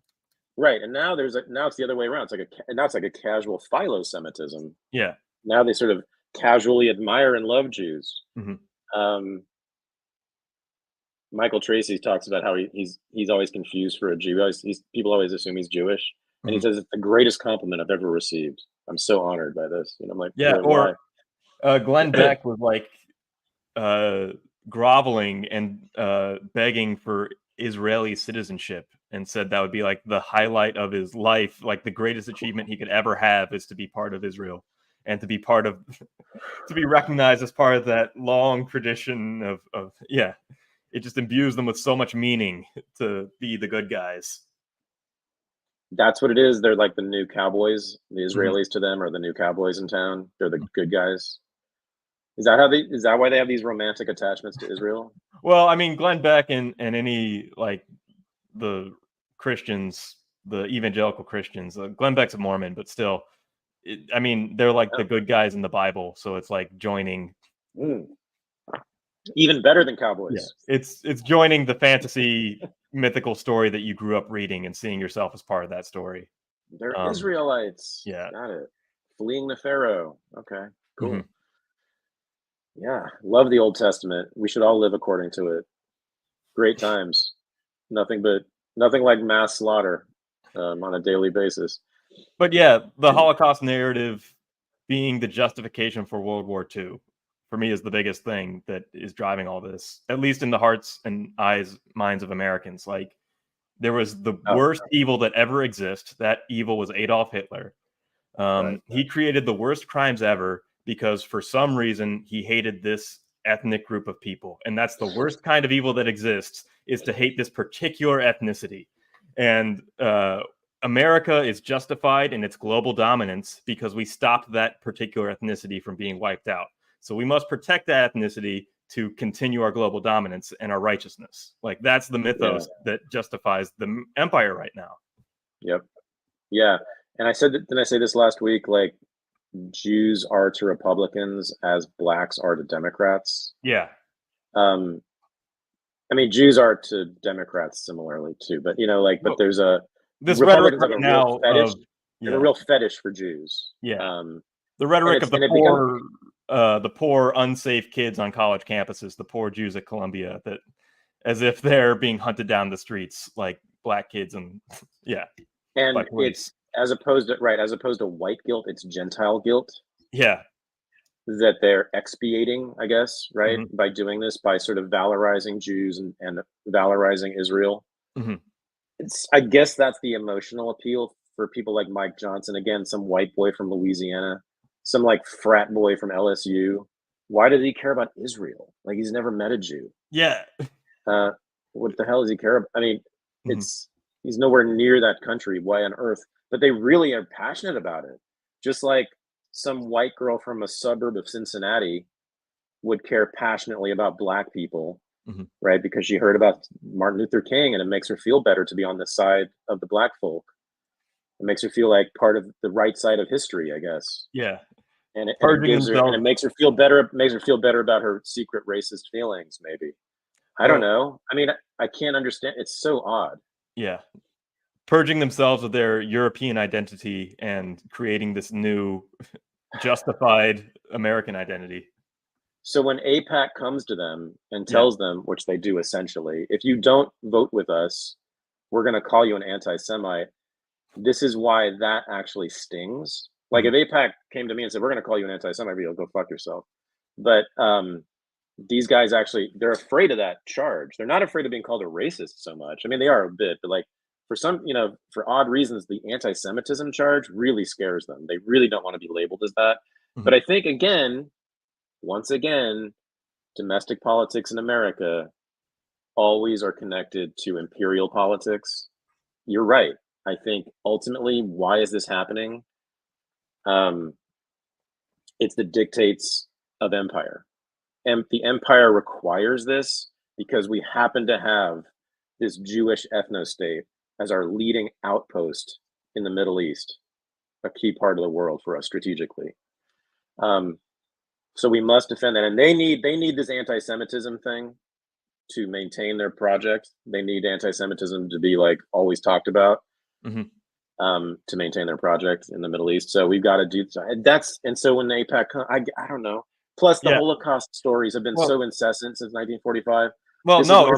Right, and now now it's the other way around. Now it's like a casual philosemitism. Yeah. Now they sort of casually admire and love Jews. Hmm. Um, Michael Tracy talks about how he's always confused for a Jew. People always assume he's Jewish, and he Hmm. says it's the greatest compliment I've ever received. I'm so honored by this. I'm like, Yeah. really, Or why? Glenn Beck was like groveling and begging for Israeli citizenship, and said that would be like the highlight of his life, like the greatest achievement he could ever have is to be part of Israel and to be part of to be recognized as part of that long tradition of yeah. It just imbues them with so much meaning to be the good guys. That's what it is. They're like the new cowboys. The Mhm. Israelis to them are the new cowboys in town. They're the good guys. Is that why they have these romantic attachments to Israel? Well, I mean, Glenn Beck and any like the Christians, the evangelical Christians, Glenn Beck's a Mormon, but still, I mean, they're like the Oh. good guys in the Bible. So it's like joining. Mm. Even better than Yeah, cowboys. it's joining the fantasy mythical story that you grew up reading and seeing yourself as part of that story. They're Israelites. Yeah. Got it. Fleeing the Pharaoh. Okay, Mhm. cool. Yeah, love the Old Testament. We should all live according to it. Great times. Nothing like mass slaughter on a daily basis. But yeah, the Holocaust narrative being the justification for World War II, for me, is the biggest thing that is driving all this, at least in the hearts and minds of Americans. Like, there was the Oh, worst evil that ever exists. That evil was Adolf Hitler. right. He created the worst crimes ever because for some reason he hated this ethnic group of people. And that's the worst kind of evil that exists, is to hate this particular ethnicity. And America is justified in its global dominance because we stopped that particular ethnicity from being wiped out. So we must protect that ethnicity to continue our global dominance and our righteousness. Like, that's the Yeah. mythos that justifies the empire right now. Yep. Yeah. And didn't I say this last week? Like, Jews are to Republicans as blacks are to Democrats. Yeah. Um, I mean, Jews are to Democrats similarly too, but but there's a This rhetoric Republicans have right a real now fetish. of They have a yeah, real fetish for Jews. yeah, And the rhetoric of it becomes the poor, unsafe kids on college campuses, the poor Jews at Columbia, that as if they're being hunted down the streets like black kids, and yeah, by and police. it's as opposed to white guilt, it's Gentile guilt Yeah. that they're expiating, I guess, right? Hmm. By doing this, by sort of valorizing Jews and valorizing Israel. Hmm. I guess that's the emotional appeal for people like Mike Johnson. Again, some white boy from Louisiana, some like frat boy from LSU. Why does he care about Israel? Like, he's never met a Jew. Yeah. Uh, what the hell does he care about? I mean, Hmm. he's nowhere near that country. Why on earth? But they really are passionate about it. Just like some white girl from a suburb of Cincinnati would care passionately about black people, Hmm. right? Because she heard about Martin Luther King and it makes her feel better to be on the side of the black folk. It makes her feel like part of the right side of history, I guess. Yeah. And it Purging gives her and themselves. it makes her feel better. It makes her feel better about her secret racist feelings, maybe. I don't Well, know. I mean, I can't understand. It's so odd. yeah. Purging themselves of their European identity and creating this new justified American identity. So when APAC comes to them and Yeah. tells them, which they do essentially, if you don't vote with us, we're going to call you an anti-Semite. This is why that actually stings. Like, Mhm. if APAC came to me and said, we're going to call you an anti-Semite, I'd be like, go fuck yourself. But these guys they're afraid of that charge. They're not afraid of being called a racist so much. I mean, they are a bit, but like, for odd reasons, the anti-Semitism charge really scares them. They really don't want to be labeled as that. Mhm. But I think, once again, domestic politics in America always are connected to imperial politics. You're right. I think ultimately, why is this happening? It's the dictates of empire. And the empire requires this because we happen to have this Jewish ethnostate as our leading outpost in the Middle East, a key part of the world for us strategically. So we must defend that, and they need this anti-Semitism thing to maintain their project. They need anti-Semitism to be like always talked about. to maintain their project in the Middle East. So we've got to do that's, and so when the APAC, I don't know. Plus the Holocaust stories have been so incessant since 1945. Well, this no,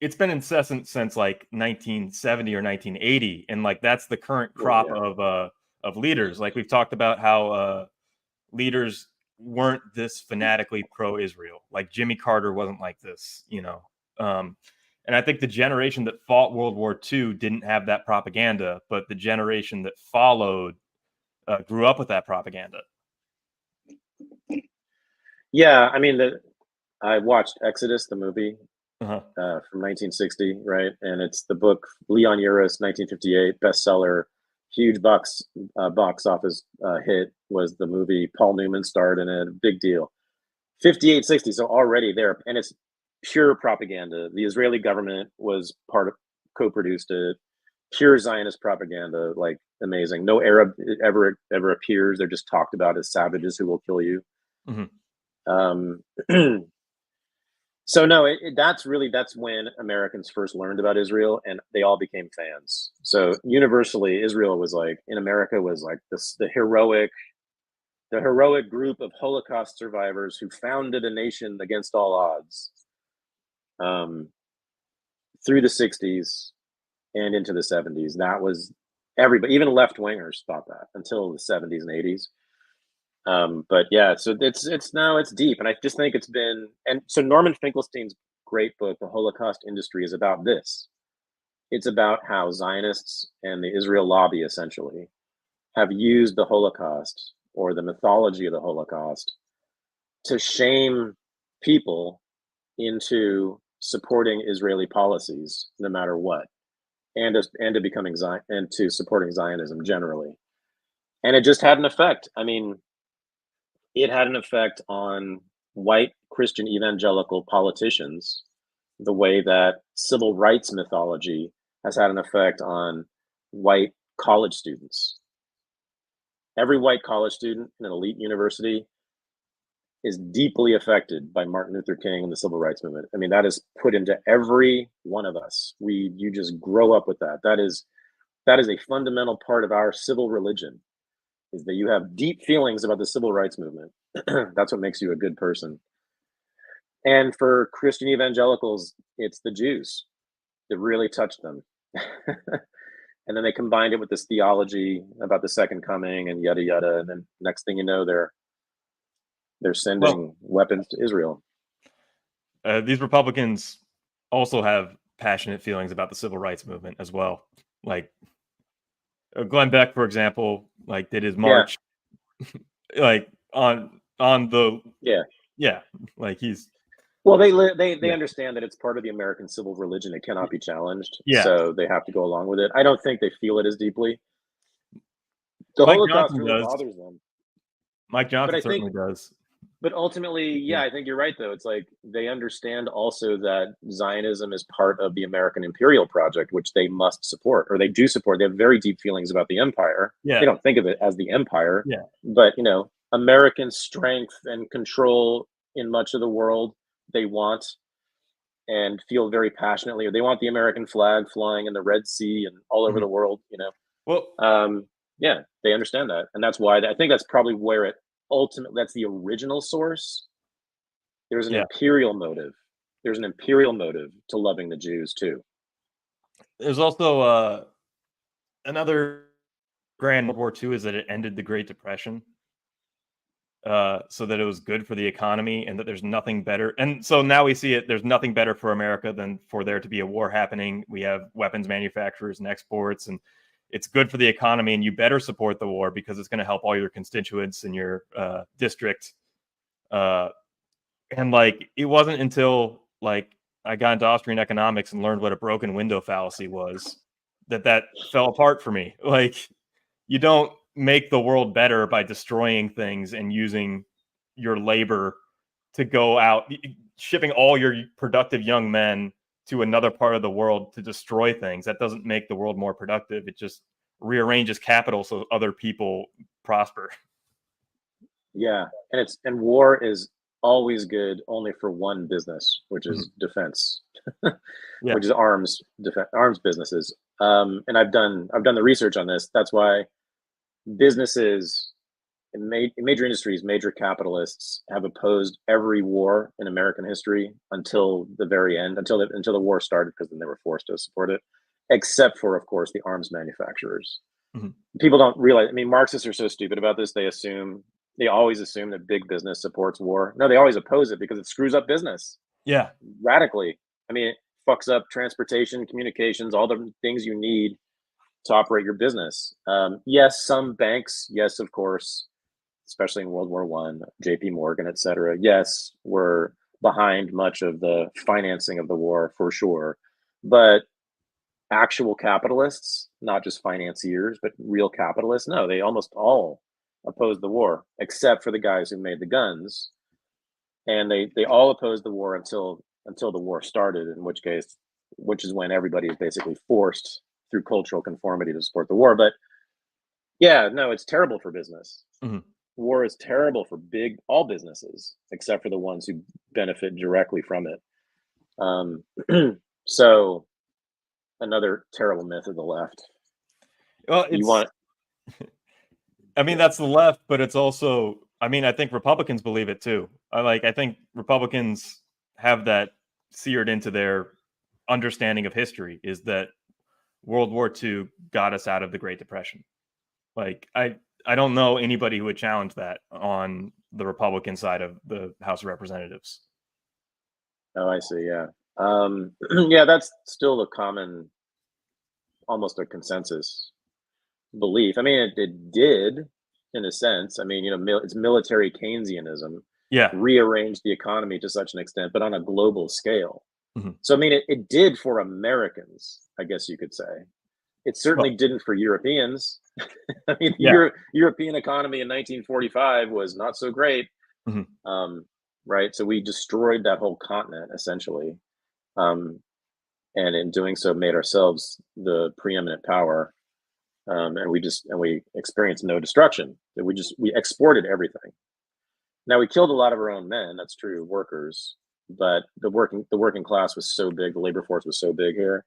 it's been incessant since like 1970 or 1980, and like that's the current crop of leaders. Like we've talked about how leaders weren't this fanatically pro-Israel. Like Jimmy Carter wasn't like this, you know. And I think the generation that fought World War II didn't have that propaganda, but the generation that followed grew up with that propaganda. Yeah, I mean, I watched Exodus, the movie from 1960, right? And it's the book, Leon Uris, 1958, bestseller, huge box office hit was the movie. Paul Newman starred in it, big deal. 58, 60, so already there, and it's pure propaganda. The Israeli government was co-produced it. Pure Zionist propaganda, like amazing. No Arab ever appears. They're just talked about as savages who will kill you. So no, that's when Americans first learned about Israel, and they all became fans. So universally, Israel was like, in America, was like the heroic group of Holocaust survivors who founded a nation against all odds. Through the 60s and into the 70s, that was everybody, even left-wingers thought that until the 70s and 80s. But yeah, so it's deep, and I just think it's been, and so Norman Finkelstein's great book, The Holocaust Industry, is about this. It's about how Zionists and the Israel lobby essentially have used the Holocaust or the mythology of the Holocaust to shame people into supporting Israeli policies no matter what, and to becoming and to supporting Zionism generally. And it just had an effect. I mean, it had an effect on white Christian evangelical politicians, the way that civil rights mythology has had an effect on white college students. Every white college student in an elite university is deeply affected by Martin Luther King and the civil rights movement. I mean, that is put into every one of us. You just grow up with that. That is a fundamental part of our civil religion, is that you have deep feelings about the civil rights movement. That's what makes you a good person. And for Christian evangelicals, it's the Jews that really touched them. And then they combined it with this theology about the second coming and yada yada. And then next thing you know, they're sending weapons to Israel. These Republicans also have passionate feelings about the civil rights movement as well. Like Glenn Beck, for example, like did his march, like on the like he's. Well, they understand that it's part of the American civil religion. It cannot be challenged. So they have to go along with it. I don't think they feel it as deeply. The Holocaust really bothers them. Mike Johnson certainly does. But ultimately, I think you're right, though. It's like they understand also that Zionism is part of the American imperial project, which they must support, or they do support. They have very deep feelings about the empire. They don't think of it as the empire. But, you know, American strength and control in much of the world, they want and feel very passionately. They want the American flag flying in the Red Sea and all over the world, you know. Well, they understand that. And that's why I think that's probably where it ultimately, that's the original source. There's an imperial motive. There's an imperial motive to loving the Jews too. There's also another grand World War II is that it ended the Great Depression. So that it was good for the economy, and that there's nothing better. And so now we see it. There's nothing better for America than for there to be a war happening. We have weapons manufacturers and exports, and it's good for the economy. And you better support the war because it's going to help all your constituents in your district. And like, it wasn't until like I got into Austrian economics and learned what a broken window fallacy was that fell apart for me. Like, you don't make the world better by destroying things and using your labor to go out, shipping all your productive young men to another part of the world to destroy things. That doesn't make the world more productive. It just rearranges capital so other people prosper. Yeah, and war is always good only for one business, which is defense, which is arms businesses. And I've done the research on this. That's why businesses in major industries, major capitalists have opposed every war in American history until the very end, until the war started, because then they were forced to support it, except for, of course, the arms manufacturers. Mm-hmm. People don't realize, I mean, Marxists are so stupid about this. They always assume that big business supports war. No, they always oppose it because it screws up business. Yeah. Radically. I mean, it fucks up transportation, communications, all the things you need to operate your business. Yes, some banks, yes, of course, especially in World War I, JP Morgan, et cetera, yes, were behind much of the financing of the war for sure. But actual capitalists, not just financiers, but real capitalists, no, they almost all opposed the war, except for the guys who made the guns. And they all opposed the war until the war started, which is when everybody is basically forced through cultural conformity to support the war. But yeah, no, it's terrible for business. Mm-hmm. War is terrible for all businesses, except for the ones who benefit directly from it. So another terrible myth of the left. Well, I mean, that's the left, but it's also, I mean, I think Republicans believe it too. I think Republicans have that seared into their understanding of history, is that World War II got us out of the Great Depression. Like, I don't know anybody who would challenge that on the Republican side of the House of Representatives. Oh, I see. Yeah. Yeah, that's still a common, almost a consensus belief. I mean, it did, in a sense. I mean, it's military Keynesianism. Yeah. Rearranged the economy to such an extent, but on a global scale. Mm-hmm. So, I mean, it did for Americans, I guess you could say. It certainly didn't for Europeans. I mean, the European economy in 1945 was not so great. Mm-hmm. Right. So we destroyed that whole continent, essentially. And in doing so, made ourselves the preeminent power. And we experienced no destruction. We exported everything. Now, we killed a lot of our own men. That's true, workers. But the working class was so big, the labor force was so big here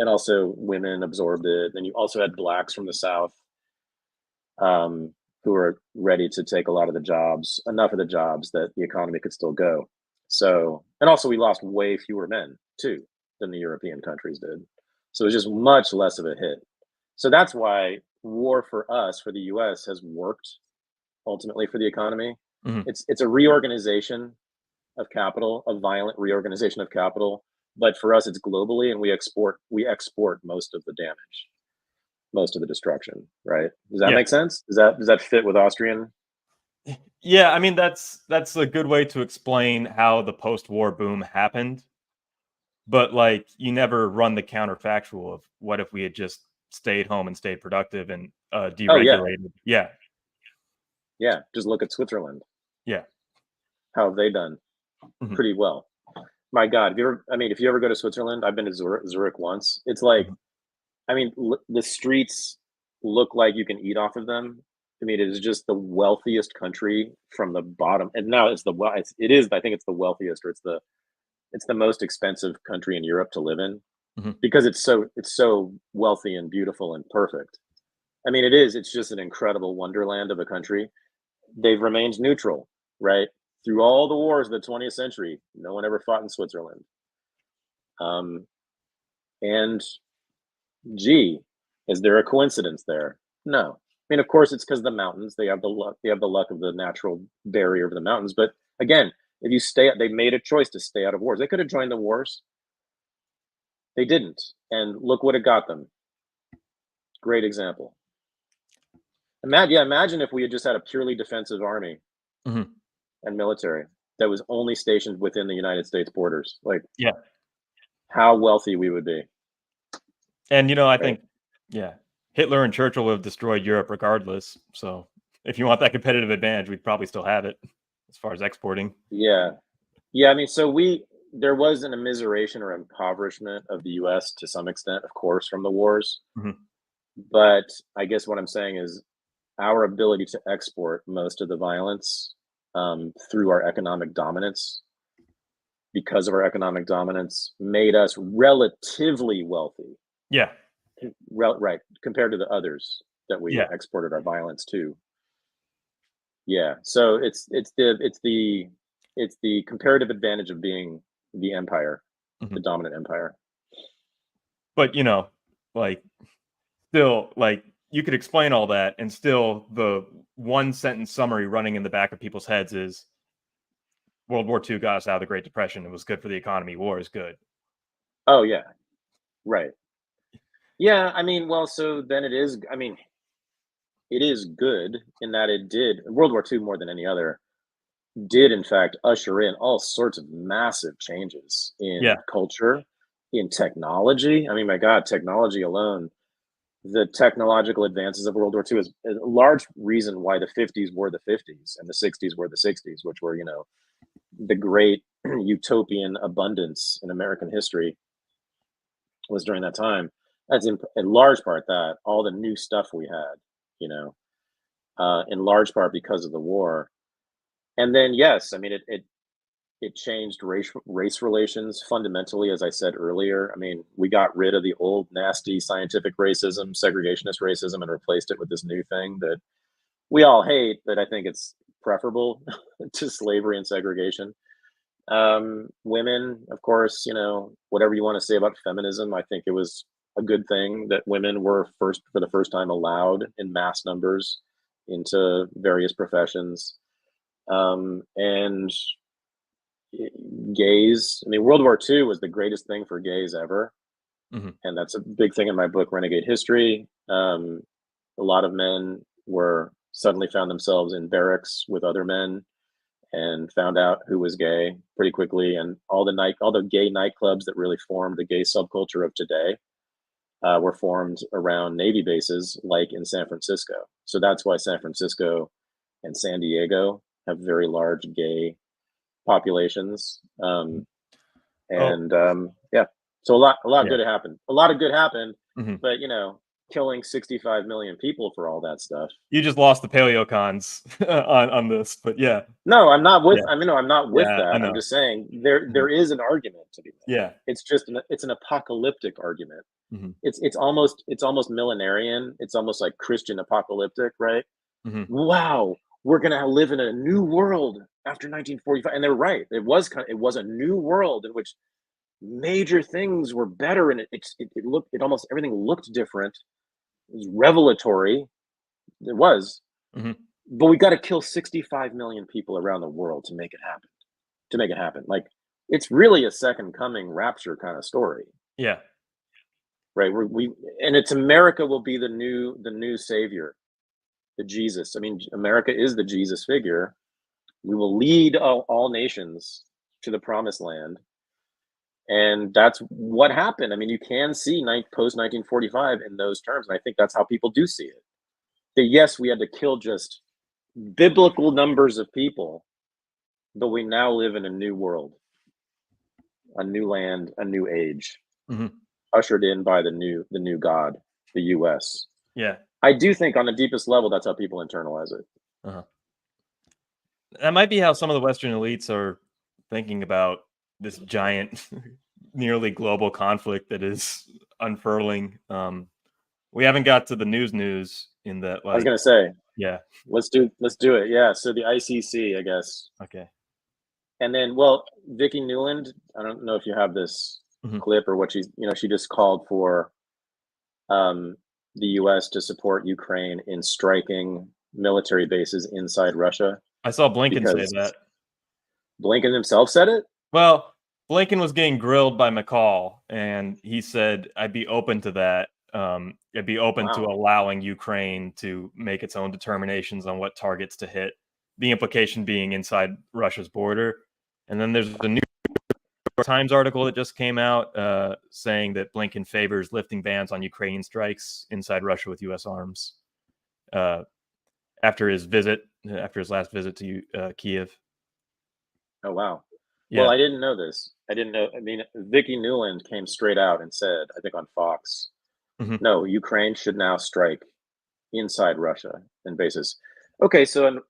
and also women absorbed it. And you also had blacks from the South who were ready to take a lot of the jobs, enough of the jobs that the economy could still go. So, and also we lost way fewer men too than the European countries did. So it was just much less of a hit. So that's why war for us, for the US, has worked ultimately for the economy. Mm-hmm. It's a reorganization of capital, a violent reorganization of capital. But for us, it's globally, and we export most of the damage, most of the destruction. Right? Does that make sense? Does that fit with Austrian? Yeah, I mean, that's a good way to explain how the post-war boom happened. But like, you never run the counterfactual of what if we had just stayed home and stayed productive and deregulated. Oh, yeah. Just look at Switzerland. Yeah. How have they done? Mm-hmm. Pretty well. My God, if you ever go to Switzerland, I've been to Zurich once. It's like, I mean, the streets look like you can eat off of them. I mean, it is just the wealthiest country from the bottom. And now I think it's the wealthiest, or it's the most expensive country in Europe to live in, mm-hmm. because it's so wealthy and beautiful and perfect. I mean, it's just an incredible wonderland of a country. They've remained neutral, right? Through all the wars of the 20th century, no one ever fought in Switzerland. And gee, is there a coincidence there? No. I mean, of course, it's because the mountains. They have the luck of the natural barrier of the mountains. But again, if they made a choice to stay out of wars. They could have joined the wars. They didn't, and look what it got them. Great example. Imagine if we had just had a purely defensive army. Mm-hmm. And military that was only stationed within the United States borders. Like, how wealthy we would be. And I think, Hitler and Churchill would have destroyed Europe regardless. So if you want that competitive advantage, we'd probably still have it as far as exporting. Yeah. I mean, so there was an immiseration or impoverishment of the U.S. to some extent, of course, from the wars. Mm-hmm. But I guess what I'm saying is our ability to export most of the violence through our economic dominance, because of our economic dominance, made us relatively wealthy Yeah. Right, compared to the others that we Yeah. exported our violence to. Yeah, so it's the comparative advantage of being the empire, Mhm. the dominant empire. But like still, like, you could explain all that, and still the one sentence summary running in the back of people's heads is World War II got us out of the Great Depression. It was good for the economy. War is good. Oh yeah, right. Yeah, I mean, well, so then it is good in that it did World War II more than any other did in fact usher in all sorts of massive changes in Yeah. culture, in technology. I mean, my God, technology alone, the technological advances of World War II is a large reason why the 50s were the 50s and the 60s were the 60s, which were, the great utopian abundance in American history was during that time. That's in large part that all the new stuff we had, in large part because of the war. And then, yes, I mean, it changed race relations fundamentally, as I said earlier. I mean, we got rid of the old nasty scientific racism, segregationist racism, and replaced it with this new thing that we all hate, but I think it's preferable to slavery and segregation. Women, of course, whatever you want to say about feminism, I think it was a good thing that women were for the first time allowed in mass numbers into various professions. And gays, I mean, World War II was the greatest thing for gays ever. Mhm. And that's a big thing in my book, Renegade History. A lot of men were suddenly found themselves in barracks with other men and found out who was gay pretty quickly. And all the gay nightclubs that really formed the gay subculture of today were formed around Navy bases, like in San Francisco. So that's why San Francisco and San Diego have very large gay populations. Oh. Yeah, so a lot Yeah. good happened. A lot of good happened, Mhm. but killing 65 million people for all that stuff. You just lost the paleocons on this, but yeah. No, I'm not with. Yeah. I mean, no, I'm not with Yeah, I that. I'm know. just saying there Mhm. is an argument to be made. Yeah. It's an apocalyptic argument. Mhm. It's almost millenarian. It's almost like Christian apocalyptic, right? Mhm. Wow, we're gonna live in a new world after 1945, and they're right. It was a new world in which major things were better, and it looked it almost everything looked different. It was revelatory. It was, Mhm. but we got to kill 65 million people around the world to make it happen. To make it happen, like it's really a second coming rapture kind of story, Yeah. right? And it's America will be the new savior, the Jesus. I mean, America is the Jesus figure. We will lead all nations to the promised land. And that's what happened. I mean, you can see post 1945 in those terms. And I think that's how people do see it. That yes, we had to kill just biblical numbers of people, but we now live in a new world, a new land, a new age, Mhm. ushered in by the new God, the US. Yeah. I do think on the deepest level, that's how people internalize it. Uh-huh. That might be how some of the Western elites are thinking about this giant, nearly global conflict that is unfurling. We haven't got to the news in that, I was like, gonna say, yeah. let's do it. Yeah. So the ICC, I guess. Okay. And then, well, Vicky Newland, I don't know if you have this Mhm. clip or what she just called for um, the US to support Ukraine in striking military bases inside Russia I saw Blinken say because that. Blinken himself said it. Well, Blinken was getting grilled by McCall, and he said, "I'd be open to that. I'd be open to Wow. allowing Ukraine to make its own determinations on what targets to hit." The implication being inside Russia's border. And then there's a New York Times article that just came out saying that Blinken favors lifting bans on Ukrainian strikes inside Russia with U.S. arms uh, after his last visit to Kiev. Oh, wow. Well, Yeah. I didn't know this. I didn't know. I mean, Vicky Newland came straight out and said, I think on Fox, Mhm. no, Ukraine should now strike inside Russia and bases. Okay, so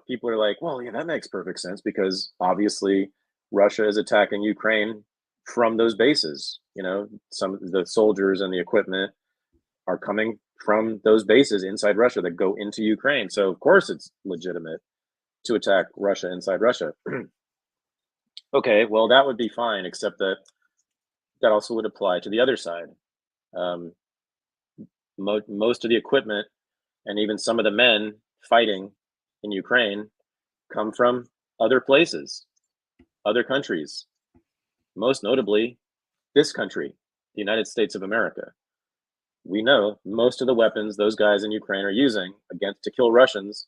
people are like, well, yeah, that makes perfect sense because obviously Russia is attacking Ukraine from those bases. You know, some of the soldiers and the equipment are coming from those bases inside Russia that go into Ukraine. So of course it's legitimate to attack Russia inside Russia. Okay, well that would be fine, except that that also would apply to the other side. Most of the equipment and even some of the men fighting in Ukraine come from other places, other countries, most notably this country, the United States of America. We know most of the weapons those guys in Ukraine are using to kill Russians,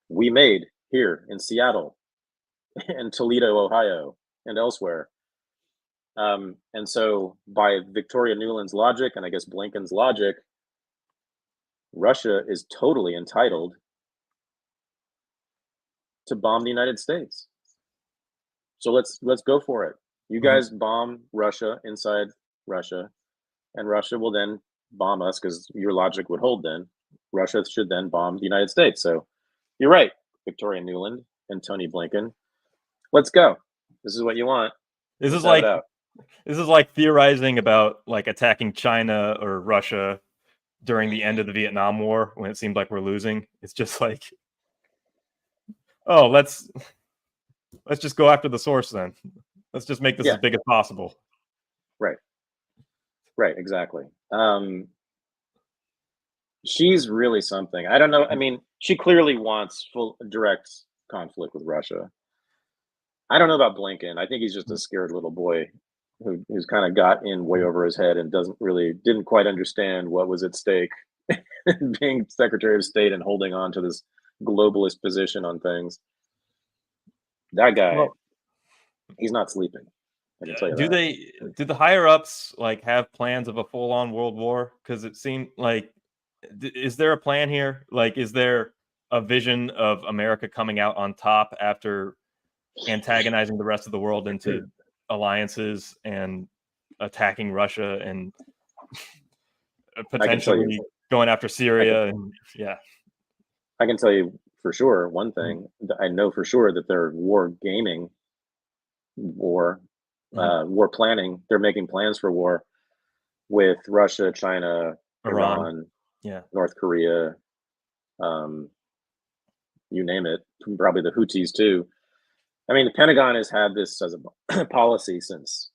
we made here in Seattle and Toledo, Ohio, and elsewhere. And so by Victoria Nuland's logic, and I guess Blinken's logic, Russia is totally entitled to bomb the United States. So let's go for it. You guys bomb Russia inside Russia, and Russia will then bomb us, because your logic would hold then. Russia should then bomb the United States. So you're right, Victoria Nuland and Tony Blinken. Let's go. This is what you want. This is like theorizing about like attacking China or Russia during the end of the Vietnam War when it seemed like we're losing. It's just like, oh, let's just go after the source then. Let's just make this as big as possible. Right, exactly. She's really something. I don't know. I mean, she clearly wants full direct conflict with Russia. I don't know about Blinken. I think he's just a scared little boy who's kind of got in way over his head and didn't quite understand what was at stake being Secretary of State and holding on to this globalist position on things. That guy, he's not sleeping. I can tell you that. Do the higher ups like have plans of a full-on world war? Because it seemed like, is there a plan here? Like, is there a vision of America coming out on top after antagonizing the rest of the world into alliances and attacking Russia and potentially going after Syria? I can tell you for sure one thing. I know for sure that they're war planning. They're making plans for war with Russia, China, Iran, North Korea, you name it, probably the Houthis too. I mean, the Pentagon has had this as a policy since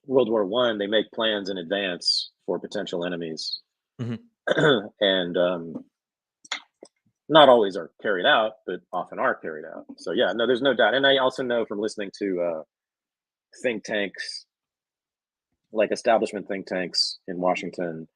World War I. They make plans in advance for potential enemies, and not always are carried out, but often are carried out. So yeah, no, there's no doubt. And I also know from listening to think tanks, like establishment think tanks in Washington,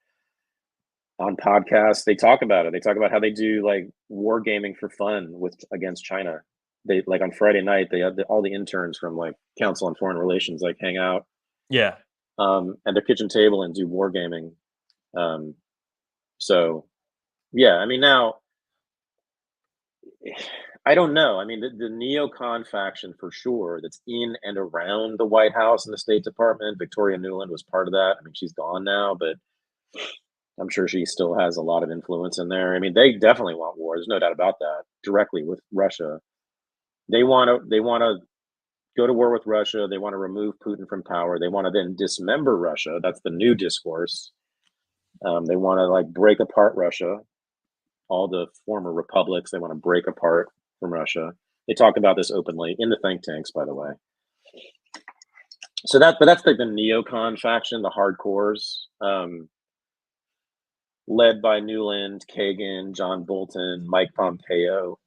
on podcasts, they talk about it. They talk about how they do like war gaming for fun against China. They like on Friday night, they have all the interns from like Council on Foreign Relations like hang out, at their kitchen table and do war gaming. So yeah, I mean, now I don't know. I mean, the neocon faction for sure that's in and around the White House and the State Department. Victoria Nuland was part of that. I mean, she's gone now, but I'm sure she still has a lot of influence in there. I mean, they definitely want war. There's no doubt about that. Directly with Russia, they want to go to war with Russia. They want to remove Putin from power. They want to then dismember Russia. That's the new discourse. They want to like break apart Russia. All the former republics, they want to break apart from Russia. They talk about this openly in the think tanks, by the way. So that's like the neocon faction, the hardcores, led by Nuland, Kagan, John Bolton, Mike Pompeo.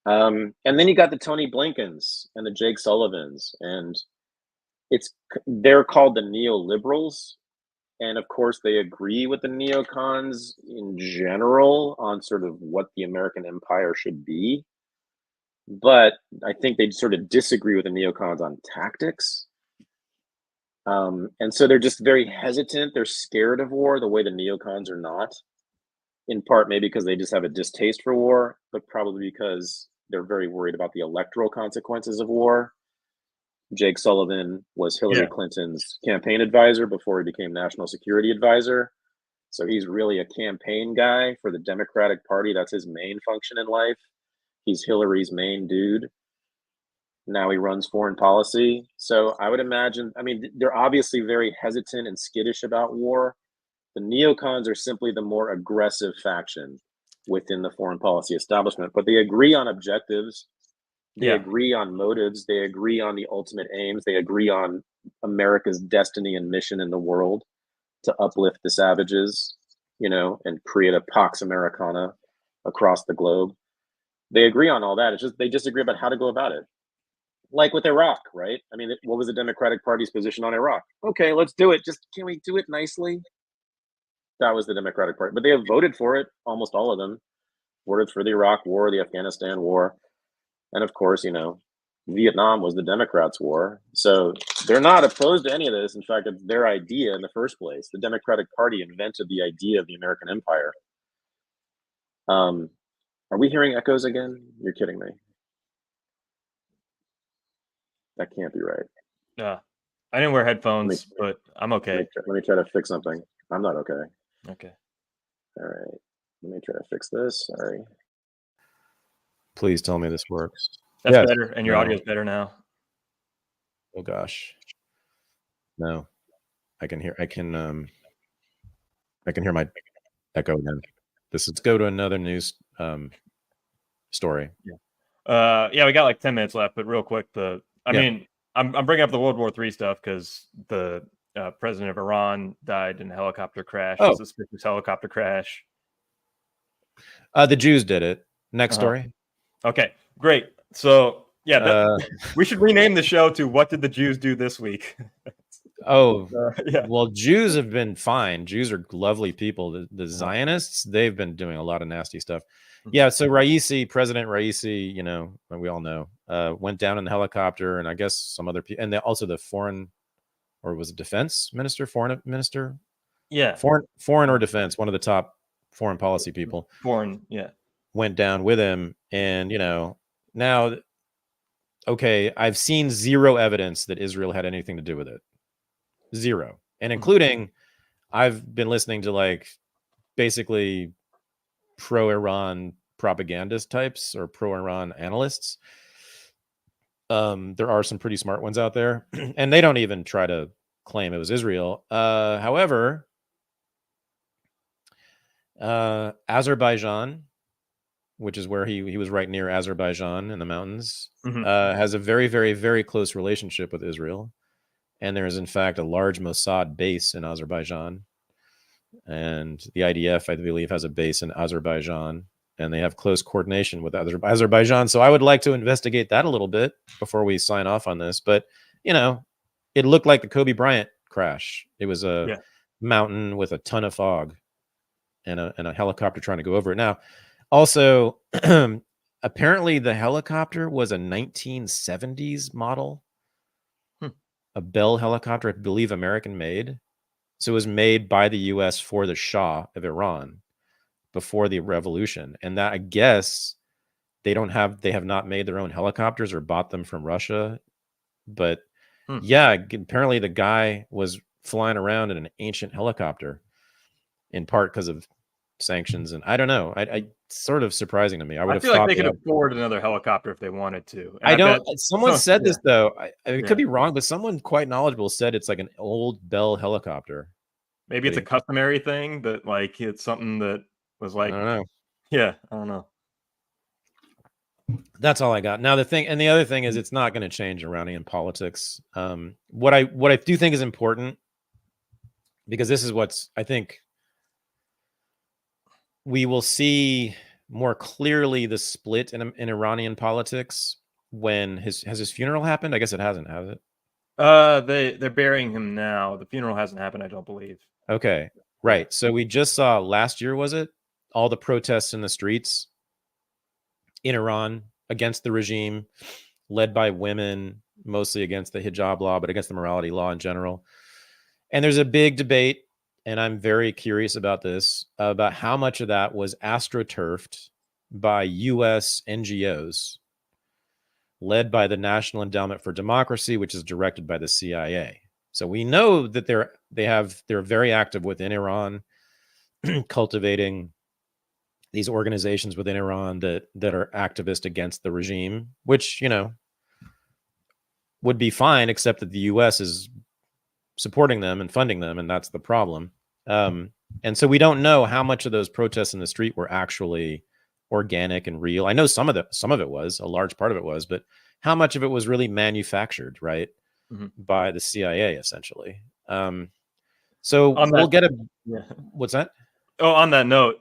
And then you got the Tony Blinkens and the Jake Sullivans, and they're called the neoliberals. And of course, they agree with the neocons in general on sort of what the American empire should be. But I think they sort of disagree with the neocons on tactics. And so they're just very hesitant. They're scared of war the way the neocons are not. In part, maybe because they just have a distaste for war, but probably because they're very worried about the electoral consequences of war. Jake Sullivan was Hillary Clinton's campaign advisor before he became national security advisor. So he's really a campaign guy for the Democratic Party. That's his main function in life. He's Hillary's main dude. Now he runs foreign policy. So I would imagine, I mean, they're obviously very hesitant and skittish about war. The neocons are simply the more aggressive faction within the foreign policy establishment, but they agree on objectives. They agree on motives. They agree on the ultimate aims. They agree on America's destiny and mission in the world to uplift the savages, you know, and create a Pax Americana across the globe. They agree on all that. It's just they disagree about how to go about it. Like with Iraq, right? I mean, what was the Democratic Party's position on Iraq? Okay, let's do it. Just can we do it nicely? That was the Democratic Party. But they have voted for it, almost all of them. Voted for the Iraq War, the Afghanistan War. And of course, you know, Vietnam was the Democrats' war. So they're not opposed to any of this. In fact, it's their idea in the first place. The Democratic Party invented the idea of the American empire. Are we hearing echoes again? You're kidding me. That can't be right. Yeah. I didn't wear headphones, but I'm okay. Let me try to fix something. I'm not okay. Okay. All right. Let me try to fix this. Sorry. Please tell me this works. That's better, and your audio is better now. Oh gosh. No. I can hear my echo again. Let's go to another news story. Yeah. We got like 10 minutes left, but real quick, I mean, I'm bringing up the World War III stuff because the president of Iran died in a helicopter crash. Oh. A suspicious helicopter crash. The Jews did it. Next story. Okay, great. So we should rename the show to "What Did the Jews Do This Week?" Well, Jews have been fine. Jews are lovely people. The Zionists, they've been doing a lot of nasty stuff. Yeah, so President Raisi, you know, we all know, went down in the helicopter, and I guess some other people, and also the foreign, or was it defense minister, foreign minister? Yeah. Foreign or defense, one of the top foreign policy people. Went down with him, and, you know, now, okay, I've seen zero evidence that Israel had anything to do with it. Zero. And including, I've been listening to like basically pro-Iran propagandist types or pro-Iran analysts. There are some pretty smart ones out there, and they don't even try to claim it was Israel. However, Azerbaijan, which is where he was right near Azerbaijan in the mountains, has a very, very, very close relationship with Israel. And there is, in fact, a large Mossad base in Azerbaijan. And the IDF, I believe, has a base in Azerbaijan. And they have close coordination with Azerbaijan. So I would like to investigate that a little bit before we sign off on this. But, you know, it looked like the Kobe Bryant crash. It was a mountain with a ton of fog and a helicopter trying to go over it. Now, also, apparently the helicopter was a 1970s model. A Bell helicopter, I believe American made. So it was made by the US for the Shah of Iran before the revolution. And that, I guess, they have not made their own helicopters or bought them from Russia. But yeah, apparently the guy was flying around in an ancient helicopter, in part because of sanctions. And I don't know. I sort of surprising to me. I feel like they could afford another helicopter if they wanted to. And someone said this though. It could be wrong, but someone quite knowledgeable said it's like an old Bell helicopter. Maybe it's a customary thing that like it's something that was like, I don't know. Yeah, I don't know. That's all I got. Now the other thing is it's not going to change Iranian politics. What I do think is important, because this is what's, I think we will see more clearly the split in Iranian politics when has his funeral happened? I guess it hasn't, has it? They're burying him now. The funeral hasn't happened, I don't believe. Okay, right. So we just saw last year, was it? All the protests in the streets in Iran against the regime, led by women, mostly against the hijab law, but against the morality law in general. And there's a big debate, and I'm very curious about this, about how much of that was astroturfed by U.S. NGOs, led by the National Endowment for Democracy, which is directed by the CIA. So we know that they're very active within Iran, cultivating these organizations within Iran that are activist against the regime, which, you know, would be fine, except that the U.S. is supporting them and funding them, and that's the problem. And so we don't know how much of those protests in the street were actually organic and real. I know some of it was, a large part of it was, but how much of it was really manufactured, right, by the CIA, essentially. So we'll get a... Yeah. What's that? Oh, on that note,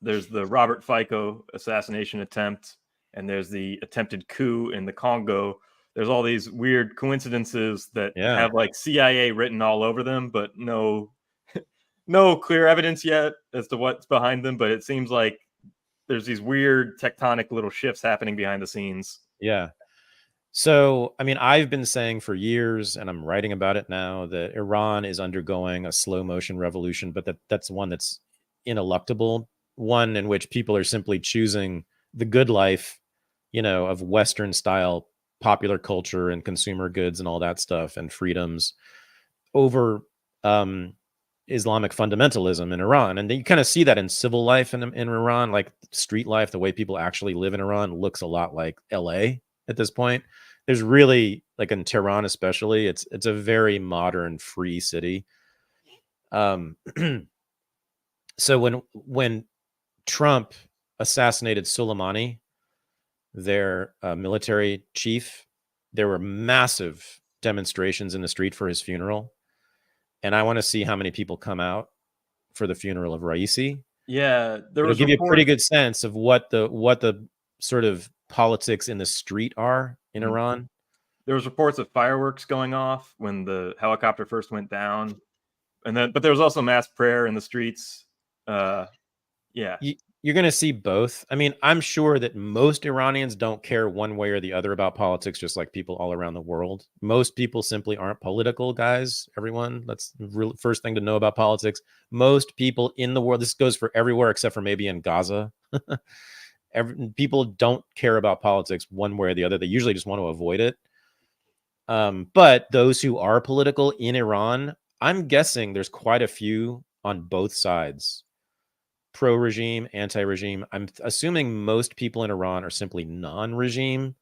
there's the Robert Fico assassination attempt, and there's the attempted coup in the Congo. There's all these weird coincidences that have like CIA written all over them, but no clear evidence yet as to what's behind them. But it seems like there's these weird tectonic little shifts happening behind the scenes. Yeah. So, I mean, I've been saying for years, and I'm writing about it now, that Iran is undergoing a slow motion revolution, but that's one that's ineluctable, one in which people are simply choosing the good life, of Western style popular culture and consumer goods and all that stuff and freedoms over Islamic fundamentalism in Iran. And you kind of see that in civil life in Iran, like street life, the way people actually live in Iran looks a lot like LA at this point. There's really, like in Tehran especially, it's a very modern, free city. So when Trump assassinated Soleimani, their military chief, there were massive demonstrations in the street for his funeral. And I want to see how many people come out for the funeral of Raisi. Yeah, it'll give you a pretty good sense of what the sort of politics in the street are in Iran. There was reports of fireworks going off when the helicopter first went down, but there was also mass prayer in the streets. Yeah, you're going to see both. I mean, I'm sure that most Iranians don't care one way or the other about politics, just like people all around the world. Most people simply aren't political, guys. Everyone, that's the first thing to know about politics. Most people in the world, this goes for everywhere except for maybe in Gaza. People don't care about politics one way or the other. They usually just want to avoid it. But those who are political in Iran, I'm guessing there's quite a few on both sides. Pro-regime, anti-regime. I'm assuming most people in Iran are simply non-regime,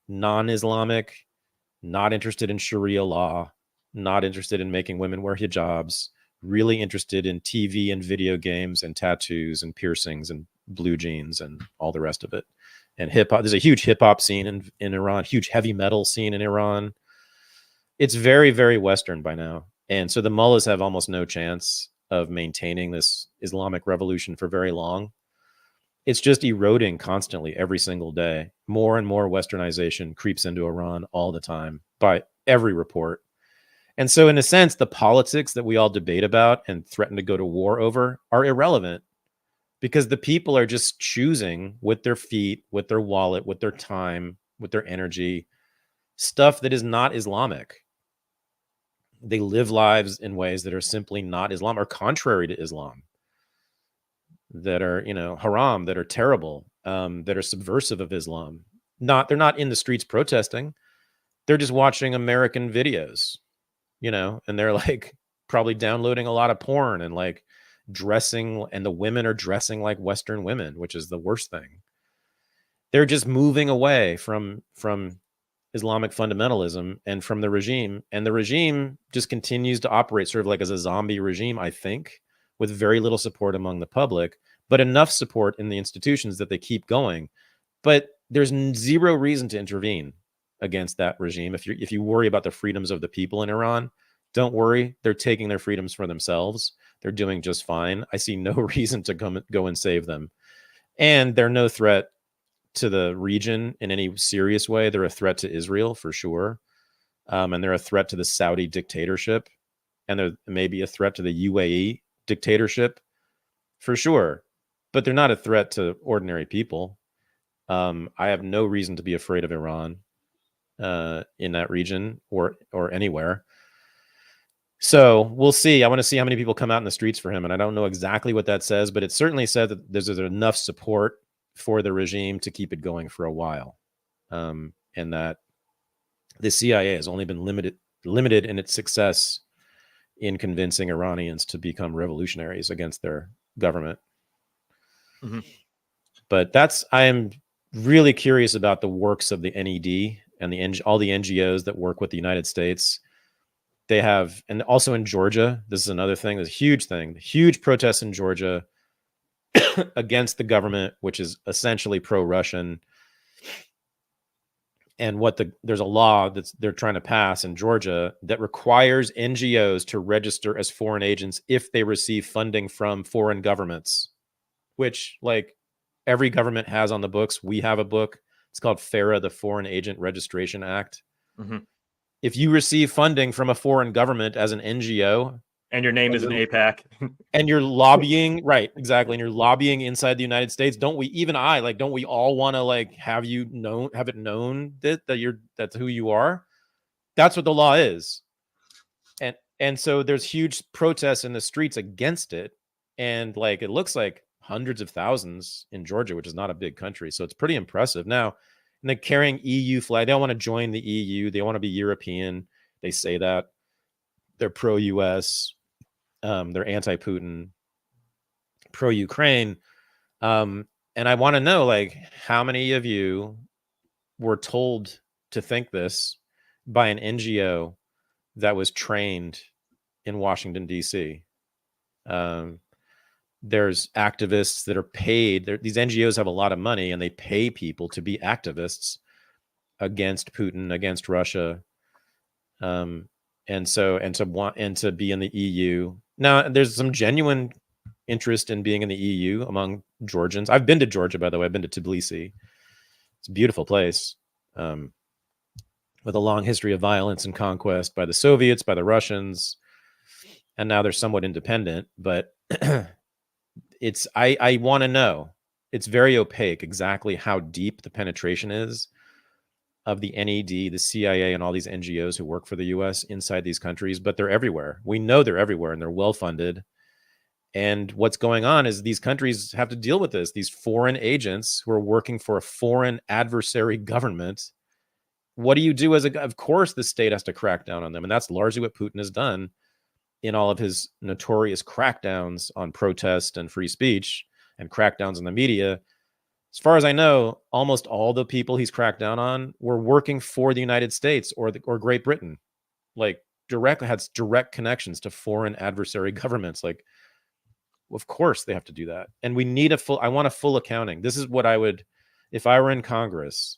non-Islamic, not interested in Sharia law, not interested in making women wear hijabs, really interested in TV and video games and tattoos and piercings and blue jeans and all the rest of it. And hip-hop. There's a huge hip-hop scene in Iran, huge heavy metal scene in Iran. It's very, very Western by now. And so the mullahs have almost no chance of maintaining this Islamic revolution for very long. It's just eroding constantly every single day. More and more Westernization creeps into Iran all the time by every report. And so in a sense, the politics that we all debate about and threaten to go to war over are irrelevant because the people are just choosing with their feet, with their wallet, with their time, with their energy, stuff that is not Islamic. They live lives in ways that are simply not Islam or contrary to Islam, that are, haram, that are terrible, that are subversive of Islam. They're not in the streets protesting. They're just watching American videos, and they're like probably downloading a lot of porn and like dressing, and the women are dressing like Western women, which is the worst thing. They're just moving away from Islamic fundamentalism and from the regime. And the regime just continues to operate sort of like as a zombie regime, I think, with very little support among the public, but enough support in the institutions that they keep going. But there's zero reason to intervene against that regime. If you worry about the freedoms of the people in Iran, don't worry. They're taking their freedoms for themselves. They're doing just fine. I see no reason to go and save them. And they're no threat to the region in any serious way. They're a threat to Israel for sure. And they're a threat to the Saudi dictatorship. And they're maybe a threat to the UAE dictatorship for sure. But they're not a threat to ordinary people. I have no reason to be afraid of Iran in that region or anywhere. So we'll see. I want to see how many people come out in the streets for him. And I don't know exactly what that says, but it certainly said that there's enough support for the regime to keep it going for a while. And that the CIA has only been limited in its success in convincing Iranians to become revolutionaries against their government. Mm-hmm. But I am really curious about the works of the NED and all the NGOs that work with the United States. They have, and also in Georgia, this is another thing, there's a huge thing, huge protests in Georgia against the government, which is essentially pro-Russian. And there's a law that they're trying to pass in Georgia that requires NGOs to register as foreign agents if they receive funding from foreign governments, which like every government has on the books. We have a book. It's called FARA, the Foreign Agent Registration Act. Mm-hmm. If you receive funding from a foreign government as an NGO, and your name is an APAC, and you're lobbying, right, exactly, and you're lobbying inside the United States, don't we all want to like have it known that that's who you are? That's what the law is. And so there's huge protests in the streets against it, and like it looks like hundreds of thousands in Georgia, which is not a big country, so it's pretty impressive. Now, and they're carrying EU flag. They don't want to join the EU. They want to be European. They say that they're pro-US. They're anti-Putin, pro-Ukraine. And I want to know, like, how many of you were told to think this by an NGO that was trained in Washington, D.C.? There's activists that are paid. These NGOs have a lot of money, and they pay people to be activists against Putin, against Russia, and to be in the EU. Now, there's some genuine interest in being in the EU among Georgians. I've been to Georgia, by the way. I've been to Tbilisi. It's a beautiful place, with a long history of violence and conquest by the Soviets, by the Russians, and now they're somewhat independent. But I want to know. It's very opaque exactly how deep the penetration is of the NED, the CIA, and all these NGOs who work for the US inside these countries, but they're everywhere. We know they're everywhere, and they're well-funded. And what's going on is these countries have to deal with this. These foreign agents who are working for a foreign adversary government. What do you do of course, the state has to crack down on them. And that's largely what Putin has done in all of his notorious crackdowns on protest and free speech and crackdowns on the media. As far as I know, almost all the people he's cracked down on were working for the United States or Great Britain, like had direct connections to foreign adversary governments. Like, of course they have to do that. And we need I want a full accounting. This is what I would, if I were in Congress,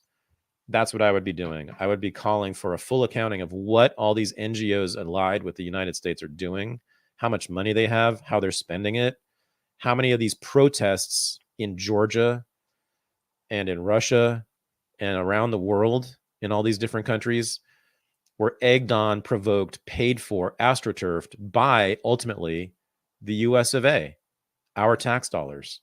that's what I would be doing. I would be calling for a full accounting of what all these NGOs allied with the United States are doing, how much money they have, how they're spending it, how many of these protests in Georgia and in Russia and around the world in all these different countries were egged on, provoked, paid for, astroturfed by ultimately the US of A, our tax dollars.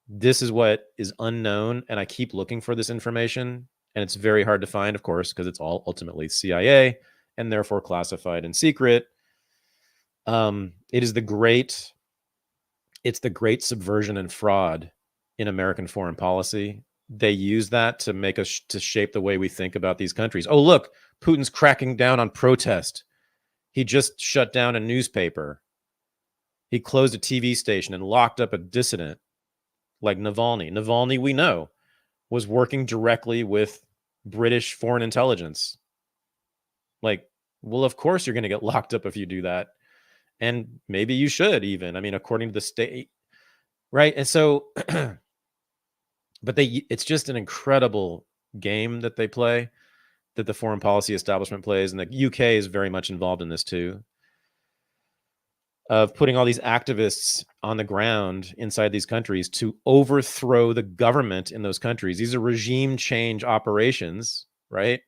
This is what is unknown, and I keep looking for this information, and it's very hard to find, of course, because it's all ultimately CIA and therefore classified and secret. It's the great subversion and fraud in American foreign policy. They use that to make us to shape the way we think about these countries. Oh, look, Putin's cracking down on protest. He just shut down a newspaper. He closed a TV station and locked up a dissident like Navalny. Navalny, we know, was working directly with British foreign intelligence. Like, well, of course you're going to get locked up if you do that. And maybe you should even, I mean, according to the state, right? And so, but it's just an incredible game that they play, that the foreign policy establishment plays. And the UK is very much involved in this too, of putting all these activists on the ground inside these countries to overthrow the government in those countries. These are regime change operations, right?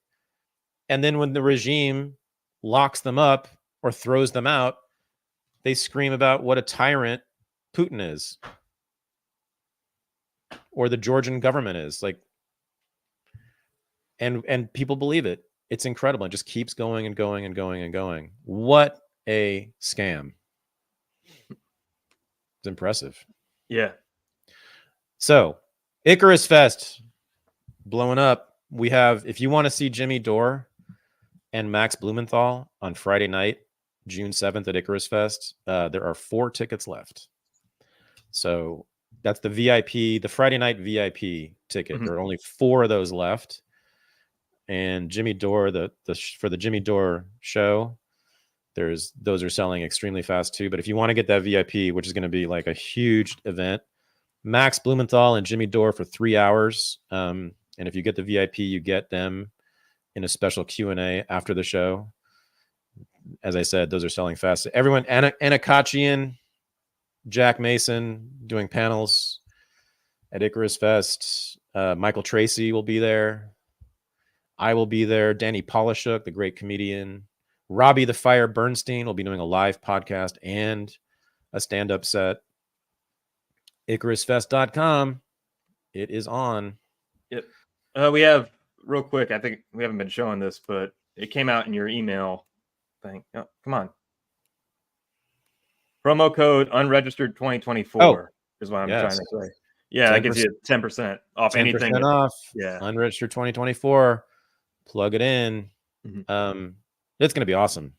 And then when the regime locks them up or throws them out, they scream about what a tyrant Putin is, or the Georgian government is, like, and people believe it. It's incredible. It just keeps going and going and going and going. What a scam. It's impressive. Yeah. So ICARUS Fest blowing up. We have, if you want to see Jimmy Dore and Max Blumenthal on Friday night, June 7th at ICARUS Fest, there are 4 tickets left. So that's the VIP, the Friday night VIP ticket. Mm-hmm. There are only 4 of those left. and Jimmy Dore, for the Jimmy Dore show, those are selling extremely fast too. But if you want to get that VIP, which is going to be like a huge event, Max Blumenthal and Jimmy Dore for 3 hours. And if you get the VIP, you get them in a special Q&A after the show. As I said, those are selling fast. Everyone, Anna Kachian, Jack Mason doing panels at ICARUS Fest. Michael Tracy will be there. I will be there. Danny Polishuk, the great comedian. Robbie the Fire Bernstein will be doing a live podcast and a stand-up set. ICARUSFest.com. It is on. Yep. We have, real quick, I think we haven't been showing this, but it came out in your email thing. Oh, come on. Promo code unregistered 2024 is what I'm trying to say. Yeah, that gives you 10% off 10% anything. Off. Yeah. Unregistered 2024. Plug it in. Mm-hmm. It's going to be awesome.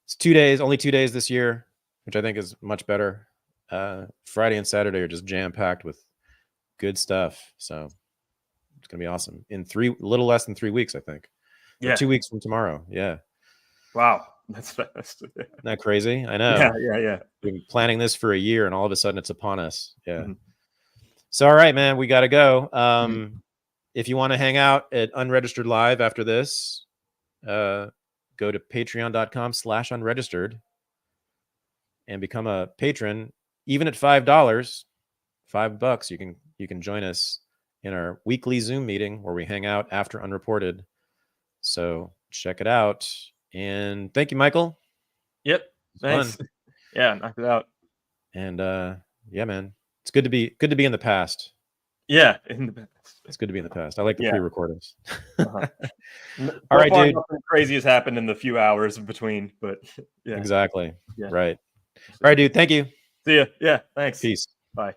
It's 2 days, only 2 days this year, which I think is much better. Friday and Saturday are just jam-packed with good stuff. So it's going to be awesome. In a little less than 3 weeks, I think. Yeah. 2 weeks from tomorrow. Yeah. Wow. That's fast. Isn't that crazy? I know. Yeah. We've been planning this for a year and all of a sudden it's upon us. Yeah. Mm-hmm. So, all right, man, we got to go. If you want to hang out at Unregistered Live after this, go to patreon.com/unregistered and become a patron. Even at $5, $5, you can join us in our weekly Zoom meeting where we hang out after Unreported. So check it out. And thank you, Michael. Yep. Thanks. Fun. Yeah, knocked it out. And yeah, man, it's good to be in the past. Yeah, in the past. It's good to be in the past. I like the pre-recordings. Uh-huh. All right, dude. Nothing crazy has happened in the few hours in between, but yeah. Exactly. Yeah. Right. All right, dude. Thank you. See ya. Yeah. Thanks. Peace. Bye.